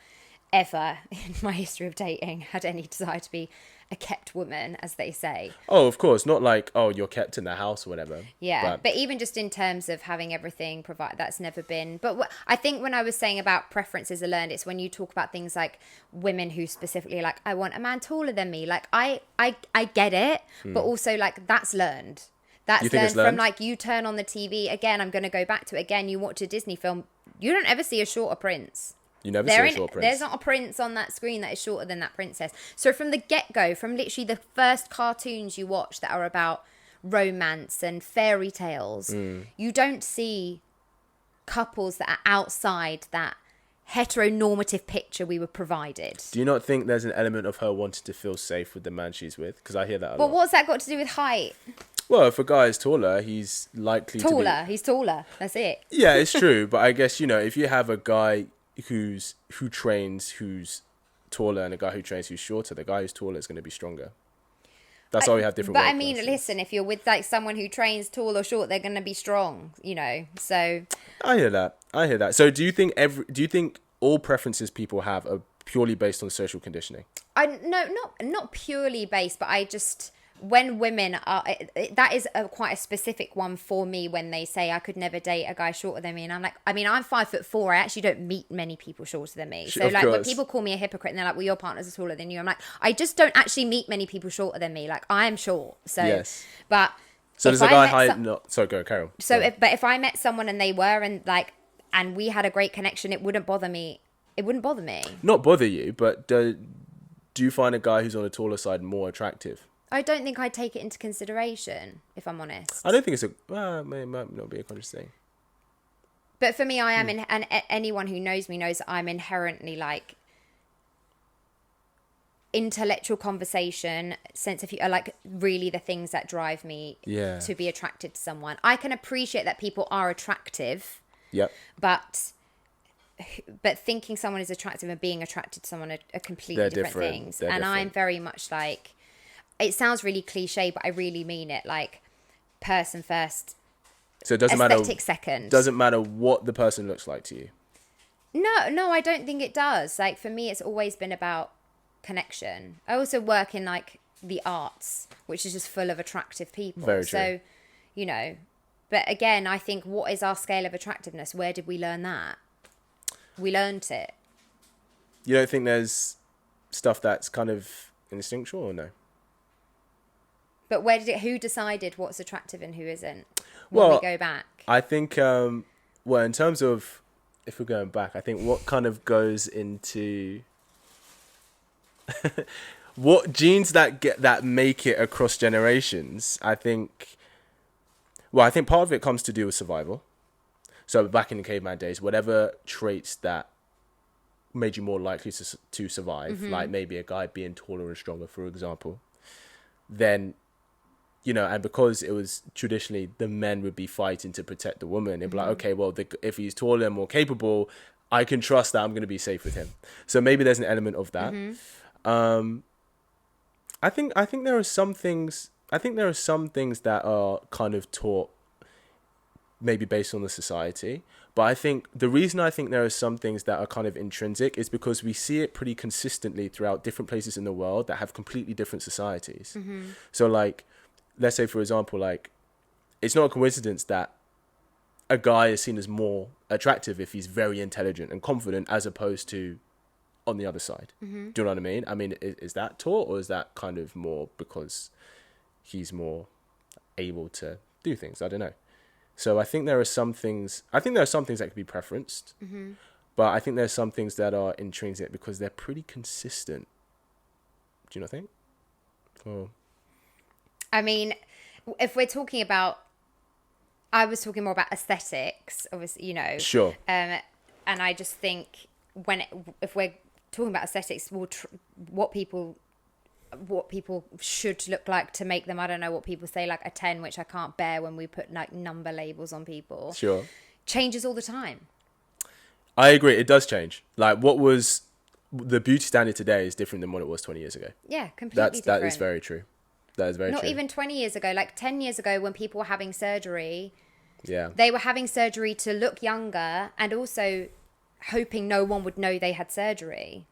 ever in my history of dating had any desire to be a kept woman, as they say. Oh, of course. Not like, oh, you're kept in the house or whatever. Yeah, but even just in terms of having everything provided, that's never been. But I think when I was saying about preferences are learned, it's when you talk about things like women who specifically like, I want a man taller than me. Like, I get it, but also like that's learned. That's learned from like you turn on the TV. Again, I'm going to go back to it again. You watch a Disney film, you don't ever see a shorter prince. You never see a short prince. There's not a prince on that screen that is shorter than that princess. So from the get-go, from literally the first cartoons you watch that are about romance and fairy tales, you don't see couples that are outside that heteronormative picture we were provided. Do you not think there's an element of her wanting to feel safe with the man she's with? Because I hear that a lot. But what's that got to do with height? Well, if a guy is taller, he's likely to be... He's taller. That's it. Yeah, it's true. But I guess, you know, if you have a guy who trains who's taller and a guy who trains who's shorter, the guy who's taller is going to be stronger. That's why we have different But weight I mean, classes. listen, if you're with like someone who trains tall or short, they're going to be strong, you know. So I hear that. So do you think all preferences people have are purely based on social conditioning? no, not purely based, but I just when women are, that is quite a specific one for me when they say I could never date a guy shorter than me, and I'm like, I mean, I'm 5'4". I actually don't meet many people shorter than me. So Of like when course. people call me a hypocrite and they're like, well, your partners are taller than you, I'm like, I just don't actually meet many people shorter than me. Like, I am short. So Yes. but So if there's a I guy met high. some- No, sorry, go Carol. so Go on. if I met someone and they were, and like, and we had a great connection, it wouldn't bother me. It wouldn't bother me. Not bother you, but do you find a guy who's on the taller side more attractive? I don't think I'd take it into consideration, if I'm honest. I don't think it's a. It might not be a conscious thing. But for me, I am and anyone who knows me knows that I'm inherently like intellectual conversation, sense of are like really the things that drive me Yeah. to be attracted to someone. I can appreciate that people are attractive, Yep. but thinking someone is attractive and being attracted to someone are completely They're different different. things. They're And I'm different. very much like, it sounds really cliche, but I really mean it. Like, person first, So it doesn't aesthetic matter. second. Doesn't matter what the person looks like to you. No, I don't think it does. Like, for me, it's always been about connection. I also work in like the arts, which is just full of attractive people. Very true. So, you know, but again, I think, what is our scale of attractiveness? Where did we learn that? We learned it. You don't think there's stuff that's kind of instinctual or no? But who decided what's attractive and who isn't? Well, When we go back. I think, well, in terms of, if we're going back, I think what kind of goes into what genes that make it across generations, I think part of it comes to do with survival. So back in the caveman days, whatever traits that made you more likely to survive, like maybe a guy being taller and stronger, for example, then, you know, and because it was traditionally the men would be fighting to protect the woman, it'd be like, okay, well, if he's taller and more capable, I can trust that I'm going to be safe with him. So maybe there's an element of that. I think there are some things. I think there are some things that are kind of taught, maybe based on the society. But I think the reason I think there are some things that are kind of intrinsic is because we see it pretty consistently throughout different places in the world that have completely different societies. So, like, let's say, for example, like, it's not a coincidence that a guy is seen as more attractive if he's very intelligent and confident, as opposed to on the other side. Do you know what I mean? I mean, is that taught, or is that kind of more because he's more able to do things? I don't know. So I think there are some things. I think there are some things that could be preferenced, but I think there's some things that are intrinsic because they're pretty consistent. Do you not think? Or I mean, if we're talking about, I was talking more about aesthetics, obviously, you know. sure. And I just think if we're talking about aesthetics, what people should look like to make them, I don't know, what people say, like a 10, which I can't bear when we put like number labels on people. Sure. Changes all the time. I agree. It does change. Like, what was the beauty standard today is different than what it was 20 years ago. Yeah, completely different. That is very true. That is very Not true. even 20 years ago, like 10 years ago, when people were having surgery, Yeah. they were having surgery to look younger and also hoping no one would know they had surgery.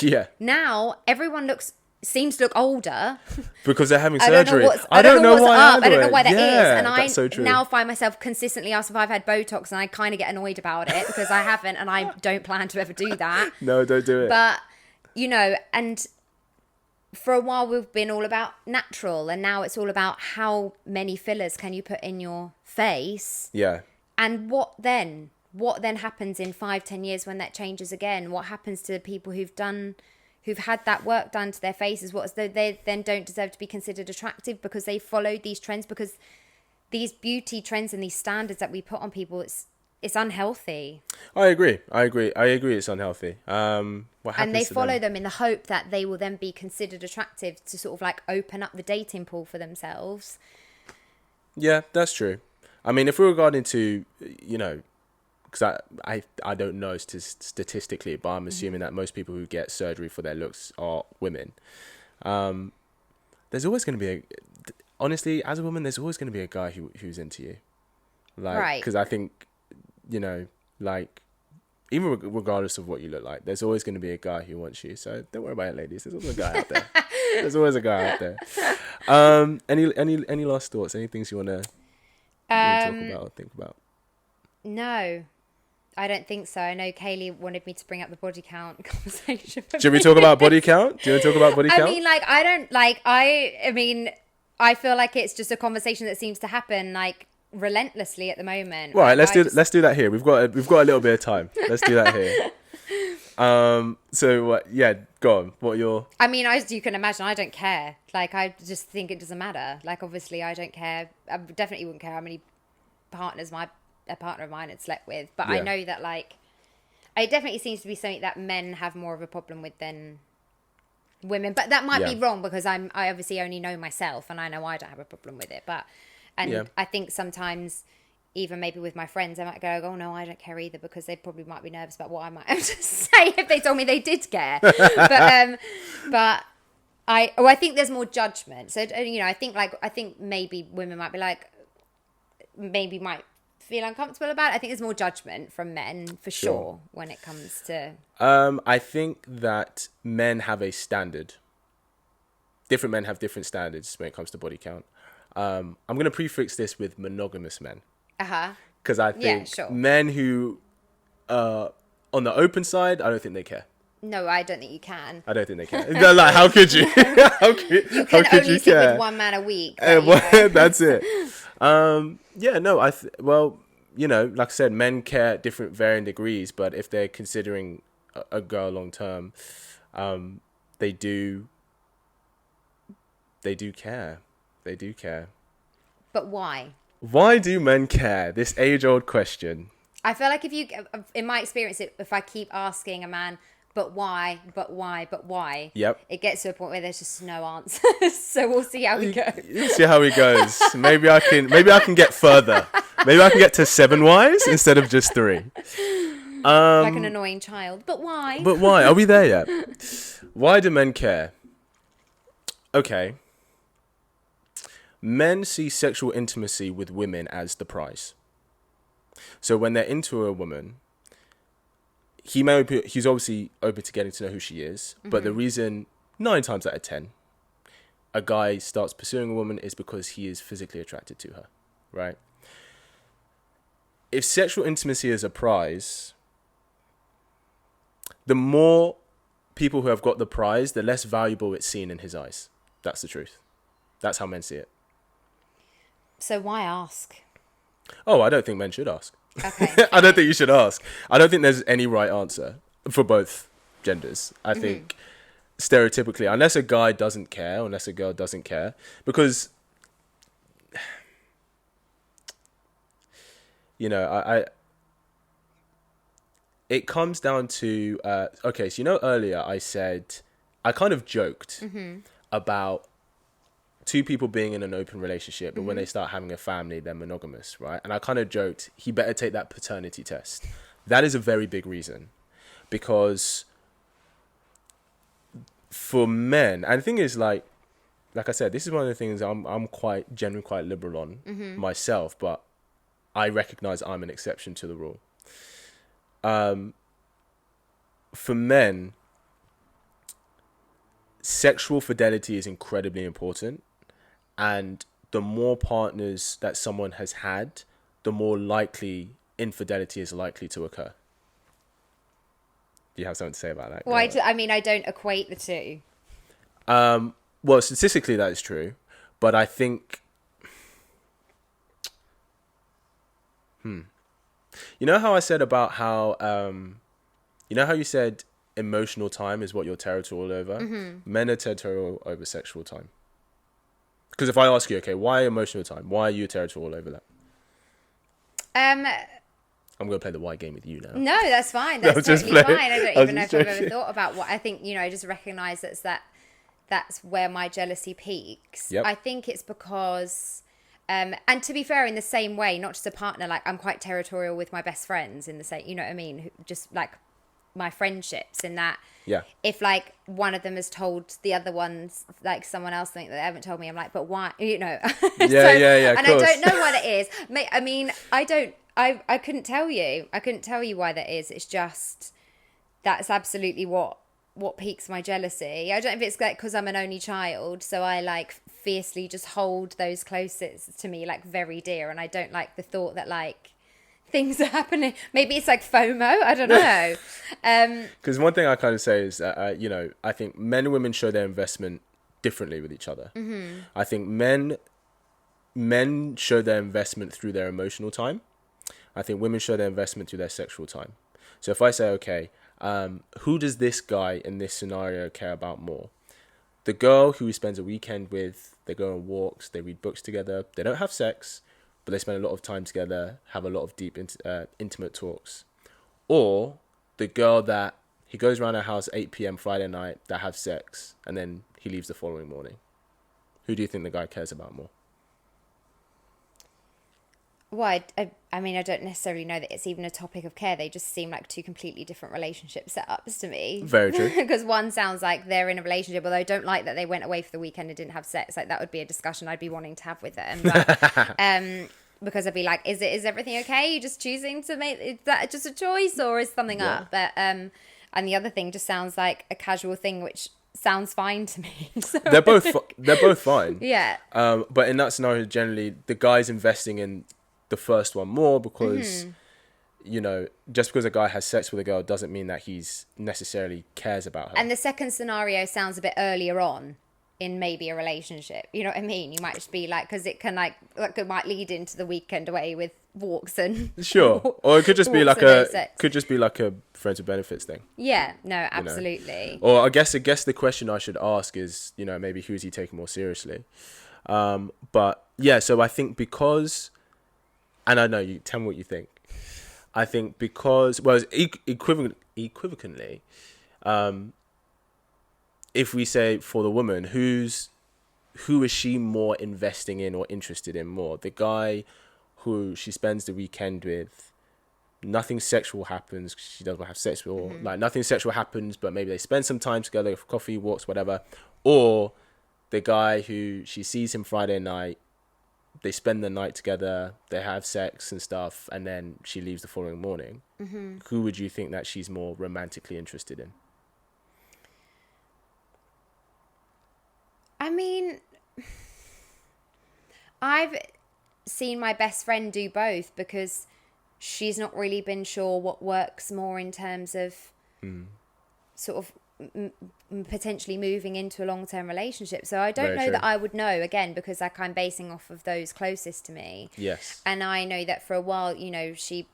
Yeah. Now everyone seems to look older. Because they're having I don't surgery. know what's I don't know what's why up. I don't know either. why that is. Yeah, And I that's so true. now find myself consistently asked if I've had Botox, and I kind of get annoyed about it because I haven't, and I don't plan to ever do that. No, don't do it. But, you know, and for a while we've been all about natural, and now it's all about how many fillers can you put in your face. Yeah. And what then? What then happens in 5-10 years when that changes again? What happens to people who've had that work done to their faces? What as though they then don't deserve to be considered attractive because they followed these trends? Because these beauty trends and these standards that we put on people, it's unhealthy. I agree. It's unhealthy. What happens And they to follow them? them in the hope that they will then be considered attractive to sort of like open up the dating pool for themselves. Yeah, that's true. I mean, if we're regarding to, you know, because I don't know statistically, but I'm assuming that most people who get surgery for their looks are women. There's always going to be honestly, as a woman, there's always going to be a guy who's into you. Like, Right. Because I think, you know, like, even regardless of what you look like, there's always going to be a guy who wants you. So don't worry about it, ladies. There's always a guy out there. There's always a guy out there. Any last thoughts? Any things you want to talk about or think about? No, I don't think so. I know Kaylee wanted me to bring up the body count conversation. Should we talk about body count? Do you want to talk about body count? I mean, like, I mean, I feel like it's just a conversation that seems to happen like relentlessly at the moment. Right, let's do that here. We've got a little bit of time. Let's do that here. So yeah, go on. What are your... I mean, as you can imagine, I don't care. Like, I just think it doesn't matter. Like, obviously, I don't care. I definitely wouldn't care how many partners a partner of mine had slept with. But I know that, like, it definitely seems to be something that men have more of a problem with than women. But that might be wrong, because I obviously only know myself, and I know I don't have a problem with it. But I think sometimes, even maybe with my friends, I might go, oh no, I don't care either, because they probably might be nervous about what I might have to say if they told me they did care. But I think there's more judgment. So, you know, I think maybe women might be like, maybe might feel uncomfortable about it. I think there's more judgment from men for sure when it comes to... I think that men have a standard. Different men have different standards when it comes to body count. I'm going to prefix this with monogamous men. Because I think men who are on the open side, I don't think they care. No, I don't think you can. I don't think they can. They're like, how could you? how could you can only you sit care? with one man a week. That's it. Yeah, no, well, you know, like I said, men care at different varying degrees, but if they're considering a girl long term, they do care. They do care. But why? Why do men care? This age-old question. I feel like in my experience, if I keep asking a man, but why, Yep. it gets to a point where there's just no answer. So we'll see how we go. We'll see how he goes. Maybe I can get further. Maybe I can get to 7 whys instead of just 3. Like an annoying child. But why? But why? Are we there yet? Why do men care? Okay. Men see sexual intimacy with women as the prize. So when they're into a woman, he's obviously open to getting to know who she is. Mm-hmm. But the reason 9 times out of 10 a guy starts pursuing a woman is because he is physically attracted to her, right? If sexual intimacy is a prize, the more people who have got the prize, the less valuable it's seen in his eyes. That's the truth. That's how men see it. So why ask? Oh, I don't think men should ask. Okay. I don't think you should ask. I don't think there's any right answer for both genders. I think stereotypically, unless a guy doesn't care, unless a girl doesn't care, because, you know, it comes down to, okay, so, you know, earlier I said, I kind of joked about 2 people being in an open relationship, but when they start having a family, they're monogamous, right? And I kind of joked, he better take that paternity test. That is a very big reason, because for men, and the thing is, like I said, this is one of the things I'm generally quite liberal on myself, but I recognize I'm an exception to the rule. For men, sexual fidelity is incredibly important. And the more partners that someone has had, the more likely infidelity is likely to occur. Do you have something to say about that? Well, I mean, I don't equate the two. Well, statistically that is true, but I think... You know how I said about how... you know how you said emotional time is what you're territorial over? Men are territorial over sexual time. Because if I ask you, okay, why emotional time? Why are you territorial over that? I'm going to play the why game with you now. No, that's fine. That's totally fine. I don't even know if I've ever thought about what I think. You know, I just recognise that's where my jealousy peaks. Yep. I think it's because, and to be fair, in the same way, not just a partner. Like, I'm quite territorial with my best friends in the same. You know what I mean? Just like my friendships, in that. Yeah. If like one of them has told the other ones, like someone else something that they haven't told me, I'm like, but why? You know. Yeah. And I don't know what it is. I mean, I couldn't tell you. I couldn't tell you why that is. It's just that's absolutely what what piques my jealousy. I don't know if it's like because I'm an only child, so I like fiercely just hold those closest to me like very dear, and I don't like the thought that like things are happening. Maybe it's like FOMO. I don't know. Because one thing I kind of say is that you know, I think men and women show their investment differently with each other. Mm-hmm. I think men show their investment through their emotional time. I think women show their investment through their sexual time. So if I say, okay, who does this guy in this scenario care about more? The girl who he spends a weekend with, they go on walks, they read books together, they don't have sex, but they spend a lot of time together, have a lot of deep, intimate talks. Or the girl that he goes around her house 8 p.m. Friday night, that have sex, and then he leaves the following morning. Who do you think the guy cares about more? Well, I mean, I don't necessarily know that it's even a topic of care. They just seem like two completely different relationship setups to me. Very true. Because one sounds like they're in a relationship, although I don't like that they went away for the weekend and didn't have sex. Like, that would be a discussion I'd be wanting to have with them. But, because I'd be like, is everything okay? You just choosing to make, is that just a choice or is something up? But, and the other thing just sounds like a casual thing, which sounds fine to me. So they're both fine. Yeah. But in that scenario, generally, the guy's investing in the first one more because, you know, just because a guy has sex with a girl doesn't mean that he's necessarily cares about her. And the second scenario sounds a bit earlier on in maybe a relationship. You know what I mean? You might just be like, because it can it might lead into the weekend away with walks and sure, or it could just be like a friends with benefits thing. Yeah, no, absolutely. You know? Or I guess the question I should ask is, you know, maybe who's he taking more seriously? But yeah, so I think because. And I know, you tell me what you think. I think because, well, equivocantly, if we say for the woman, who is she more investing in or interested in more? The guy who she spends the weekend with, nothing sexual happens, she doesn't have sex with, or like nothing sexual happens, but maybe they spend some time together for coffee, walks, whatever. Or the guy who she sees him Friday night, they spend the night together, they have sex and stuff, and then she leaves the following morning. Mm-hmm. Who would you think that she's more romantically interested in? I mean, I've seen my best friend do both because she's not really been sure what works more in terms of sort of potentially moving into a long-term relationship. So I don't know that I would know, again, because like I'm basing off of those closest to me. Yes. And I know that for a while, you know, she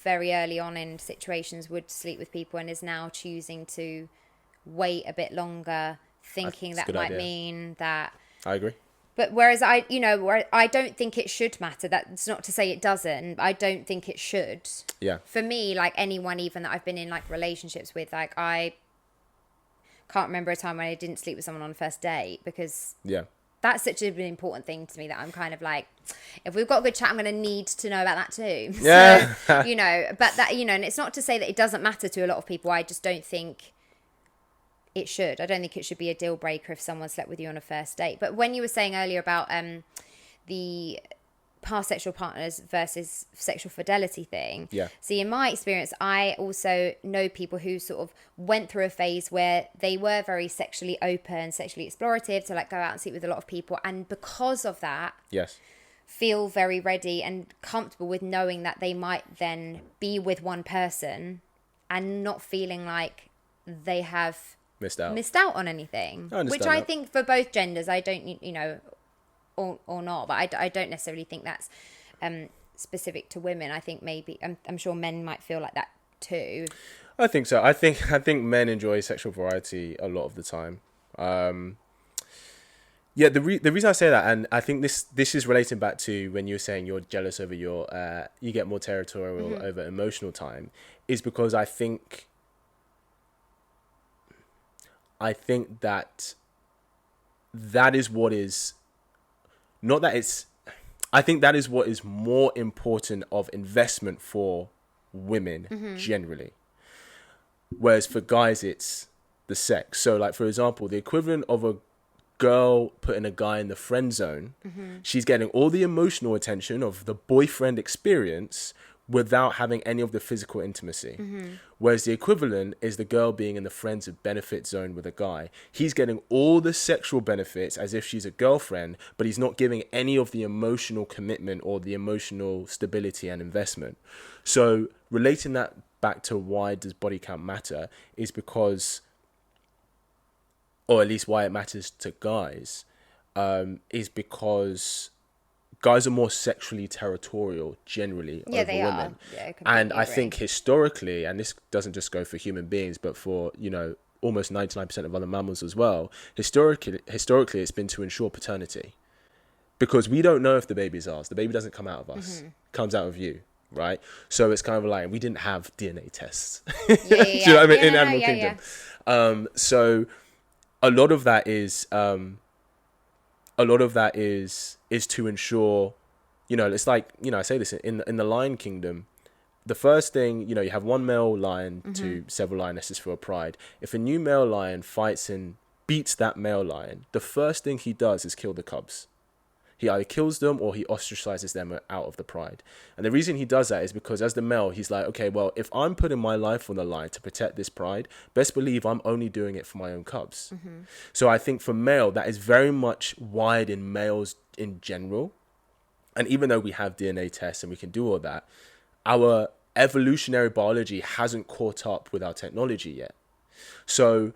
very early on in situations would sleep with people and is now choosing to wait a bit longer, thinking that might mean that... I agree. But whereas I don't think it should matter. That's not to say it doesn't. I don't think it should. Yeah. For me, like anyone even that I've been in like relationships with, like I can't remember a time when I didn't sleep with someone on a first date because that's such an important thing to me that I'm kind of like, if we've got a good chat, I'm going to need to know about that too. Yeah. So, you know, but that, you know, and it's not to say that it doesn't matter to a lot of people. I just don't think it should. I don't think it should be a deal breaker if someone slept with you on a first date. But when you were saying earlier about the past sexual partners versus sexual fidelity thing. Yeah. See, in my experience, I also know people who sort of went through a phase where they were very sexually open, sexually explorative, to like go out and sleep with a lot of people. And because of that, feel very ready and comfortable with knowing that they might then be with one person and not feeling like they have missed out on anything. Which I think for both genders, I don't, you know, or not, but I don't necessarily think that's specific to women. I think maybe I'm sure men might feel like that too. I think so. I think men enjoy sexual variety a lot of the time. Yeah, the reason I say that, and I think this is relating back to when you were saying you're jealous over your you get more territorial over emotional time, is because I think that is what is. Not that it's... I think that is what is more important of investment for women generally. Whereas for guys, it's the sex. So, like, for example, the equivalent of a girl putting a guy in the friend zone, she's getting all the emotional attention of the boyfriend experience without having any of the physical intimacy. Whereas the equivalent is the girl being in the friends of benefit zone with a guy. He's getting all the sexual benefits as if she's a girlfriend, but he's not giving any of the emotional commitment or the emotional stability and investment. So relating that back to why does body count matter is because, or at least why it matters to guys, is because guys are more sexually territorial generally over they women. Yeah, and I agree. think historically, and this doesn't just go for human beings, but for, almost 99% of other mammals as well, historically it's been to ensure paternity. Because we don't know if the baby's ours. The baby doesn't come out of us. It comes out of you, right? So it's kind of like, we didn't have DNA tests. Yeah. Do you know what I mean? In No, Animal Kingdom. Yeah. So a lot of that is to ensure, it's like, I say this in the Lion Kingdom. The first thing, you have one male lion to several lionesses for a pride. If a new male lion fights and beats that male lion, the first thing he does is kill the cubs. He either kills them or he ostracizes them out of the pride. And the reason he does that is because as the male, he's like, okay, well, if I'm putting my life on the line to protect this pride, best believe I'm only doing it for my own cubs. So I think for male, that is very much wired in males in general. And even though we have DNA tests and we can do all that, our evolutionary biology hasn't caught up with our technology yet. So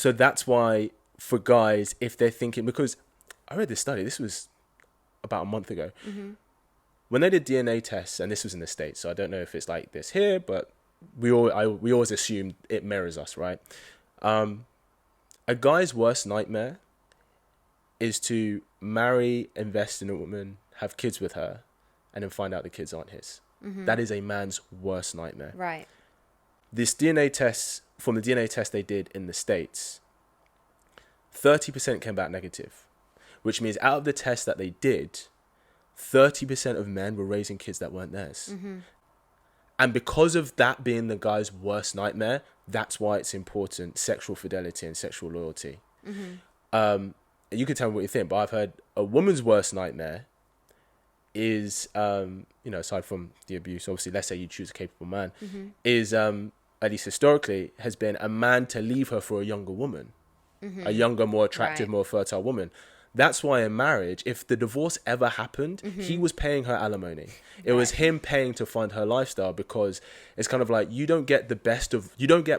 that's why for guys, if they're thinking, because I read this study, this was about a month ago. When they did DNA tests, and this was in the States, so I don't know if it's like this here, but we always assumed it mirrors us, right? A guy's worst nightmare is to marry, invest in a woman, have kids with her, and then find out the kids aren't his. That is a man's worst nightmare. Right. This DNA test, from the DNA test they did in the States, 30% came back negative. Which means out of the test that they did, 30% of men were raising kids that weren't theirs. And because of that being the guy's worst nightmare, that's why it's important, sexual fidelity and sexual loyalty. You can tell me what you think, but I've heard a woman's worst nightmare is, aside from the abuse, obviously, let's say you choose a capable man, is, at least historically, has been a man to leave her for a younger woman, a younger, more attractive, more fertile woman. That's why in marriage, if the divorce ever happened, he was paying her alimony. It was him paying to fund her lifestyle, because it's kind of like, you don't get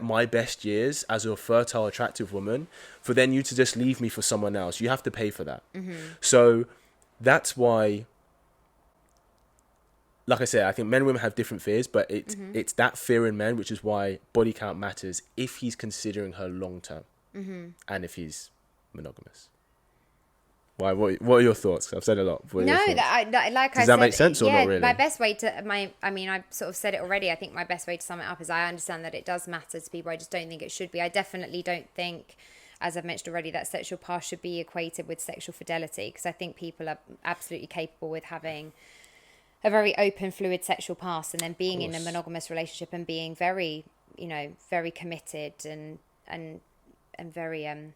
my best years as a fertile, attractive woman for then you to just leave me for someone else. You have to pay for that. So that's why, like I said, I think men and women have different fears, but it's that fear in men, which is why body count matters if he's considering her long term and if he's monogamous. Why? What are your thoughts? I've said a lot. Does that make sense or not really? My best way to I sort of said it already. I think my best way to sum it up is I understand that it does matter to people. I just don't think it should be. I definitely don't think, as I've mentioned already, that sexual past should be equated with sexual fidelity, because I think people are absolutely capable with having a very open, fluid sexual past and then being in a monogamous relationship and being very, very committed and very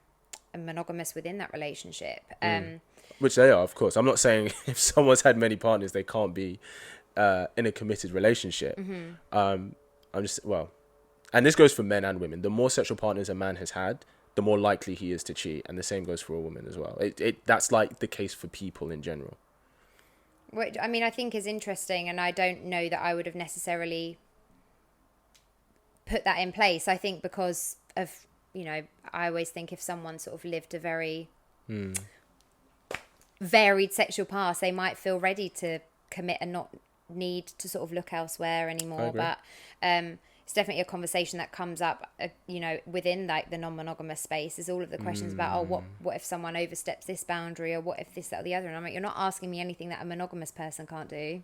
monogamous within that relationship. Which they are, of course. I'm not saying if someone's had many partners, they can't be in a committed relationship. I'm just, and this goes for men and women. The more sexual partners a man has had, the more likely he is to cheat. And the same goes for a woman as well. That's like the case for people in general. Which, I think is interesting. And I don't know that I would have necessarily put that in place. I think because of, I always think if someone sort of lived a very varied sexual past, they might feel ready to commit and not need to sort of look elsewhere anymore. But it's definitely a conversation that comes up, within like the non-monogamous space, is all of the questions about, what if someone oversteps this boundary, or what if this, that, or the other? And I'm like, you're not asking me anything that a monogamous person can't do,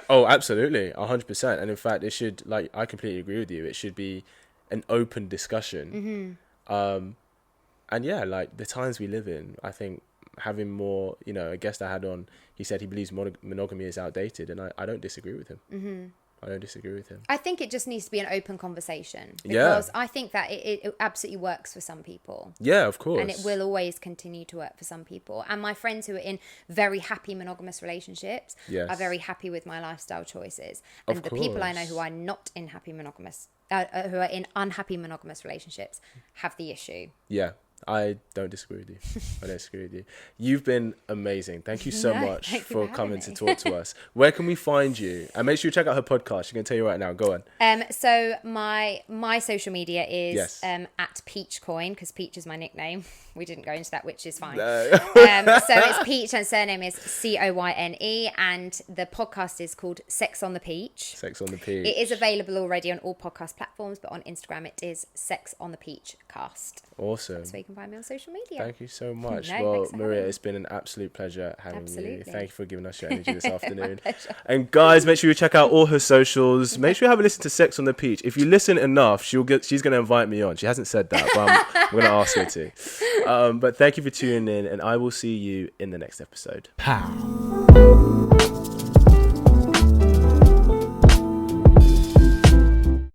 Oh, absolutely, 100%. And in fact, it should, I completely agree with you. It should be an open discussion. And the times we live in, I think having more, a guest I had on, he said he believes monogamy is outdated, and I don't disagree with him. I don't disagree with him. I think it just needs to be an open conversation, Yeah. because I think that it absolutely works for some people. Yeah, of course. And it will always continue to work for some people. And my friends who are in very happy monogamous relationships Yes. are very happy with my lifestyle choices. And Of the people I know course. who are not in happy monogamous, who are in unhappy monogamous relationships, have the issue. Yeah, I don't disagree with you. I don't disagree with you. You've been amazing. Thank you so No, much thank you for for coming having to me. talk to us. Where can we find you? And make sure you check out her podcast. She's going to tell you right now. Go on. So my social media is Yes. at Peach Coyne, because Peach is my nickname. We didn't go into that, which is fine. No. So it's Peach and surname is Coyne, and the podcast is called Sex on the Peach. Sex on the Peach. It is available already on all podcast platforms, but on Instagram it is Sex on the Peach Cast. Awesome. So you can find me on social media. Thank you so much. No, well, thanks for Maria, having me. it's been an absolute pleasure having you. Absolutely. Thank you for giving us your energy this afternoon. pleasure. And guys, make sure you check out all her socials. Make sure you have a listen to Sex on the Peach. If you listen enough, she's going to invite me on. She hasn't said that, but I'm going to ask her to. But thank you for tuning in, and I will see you in the next episode. Pow.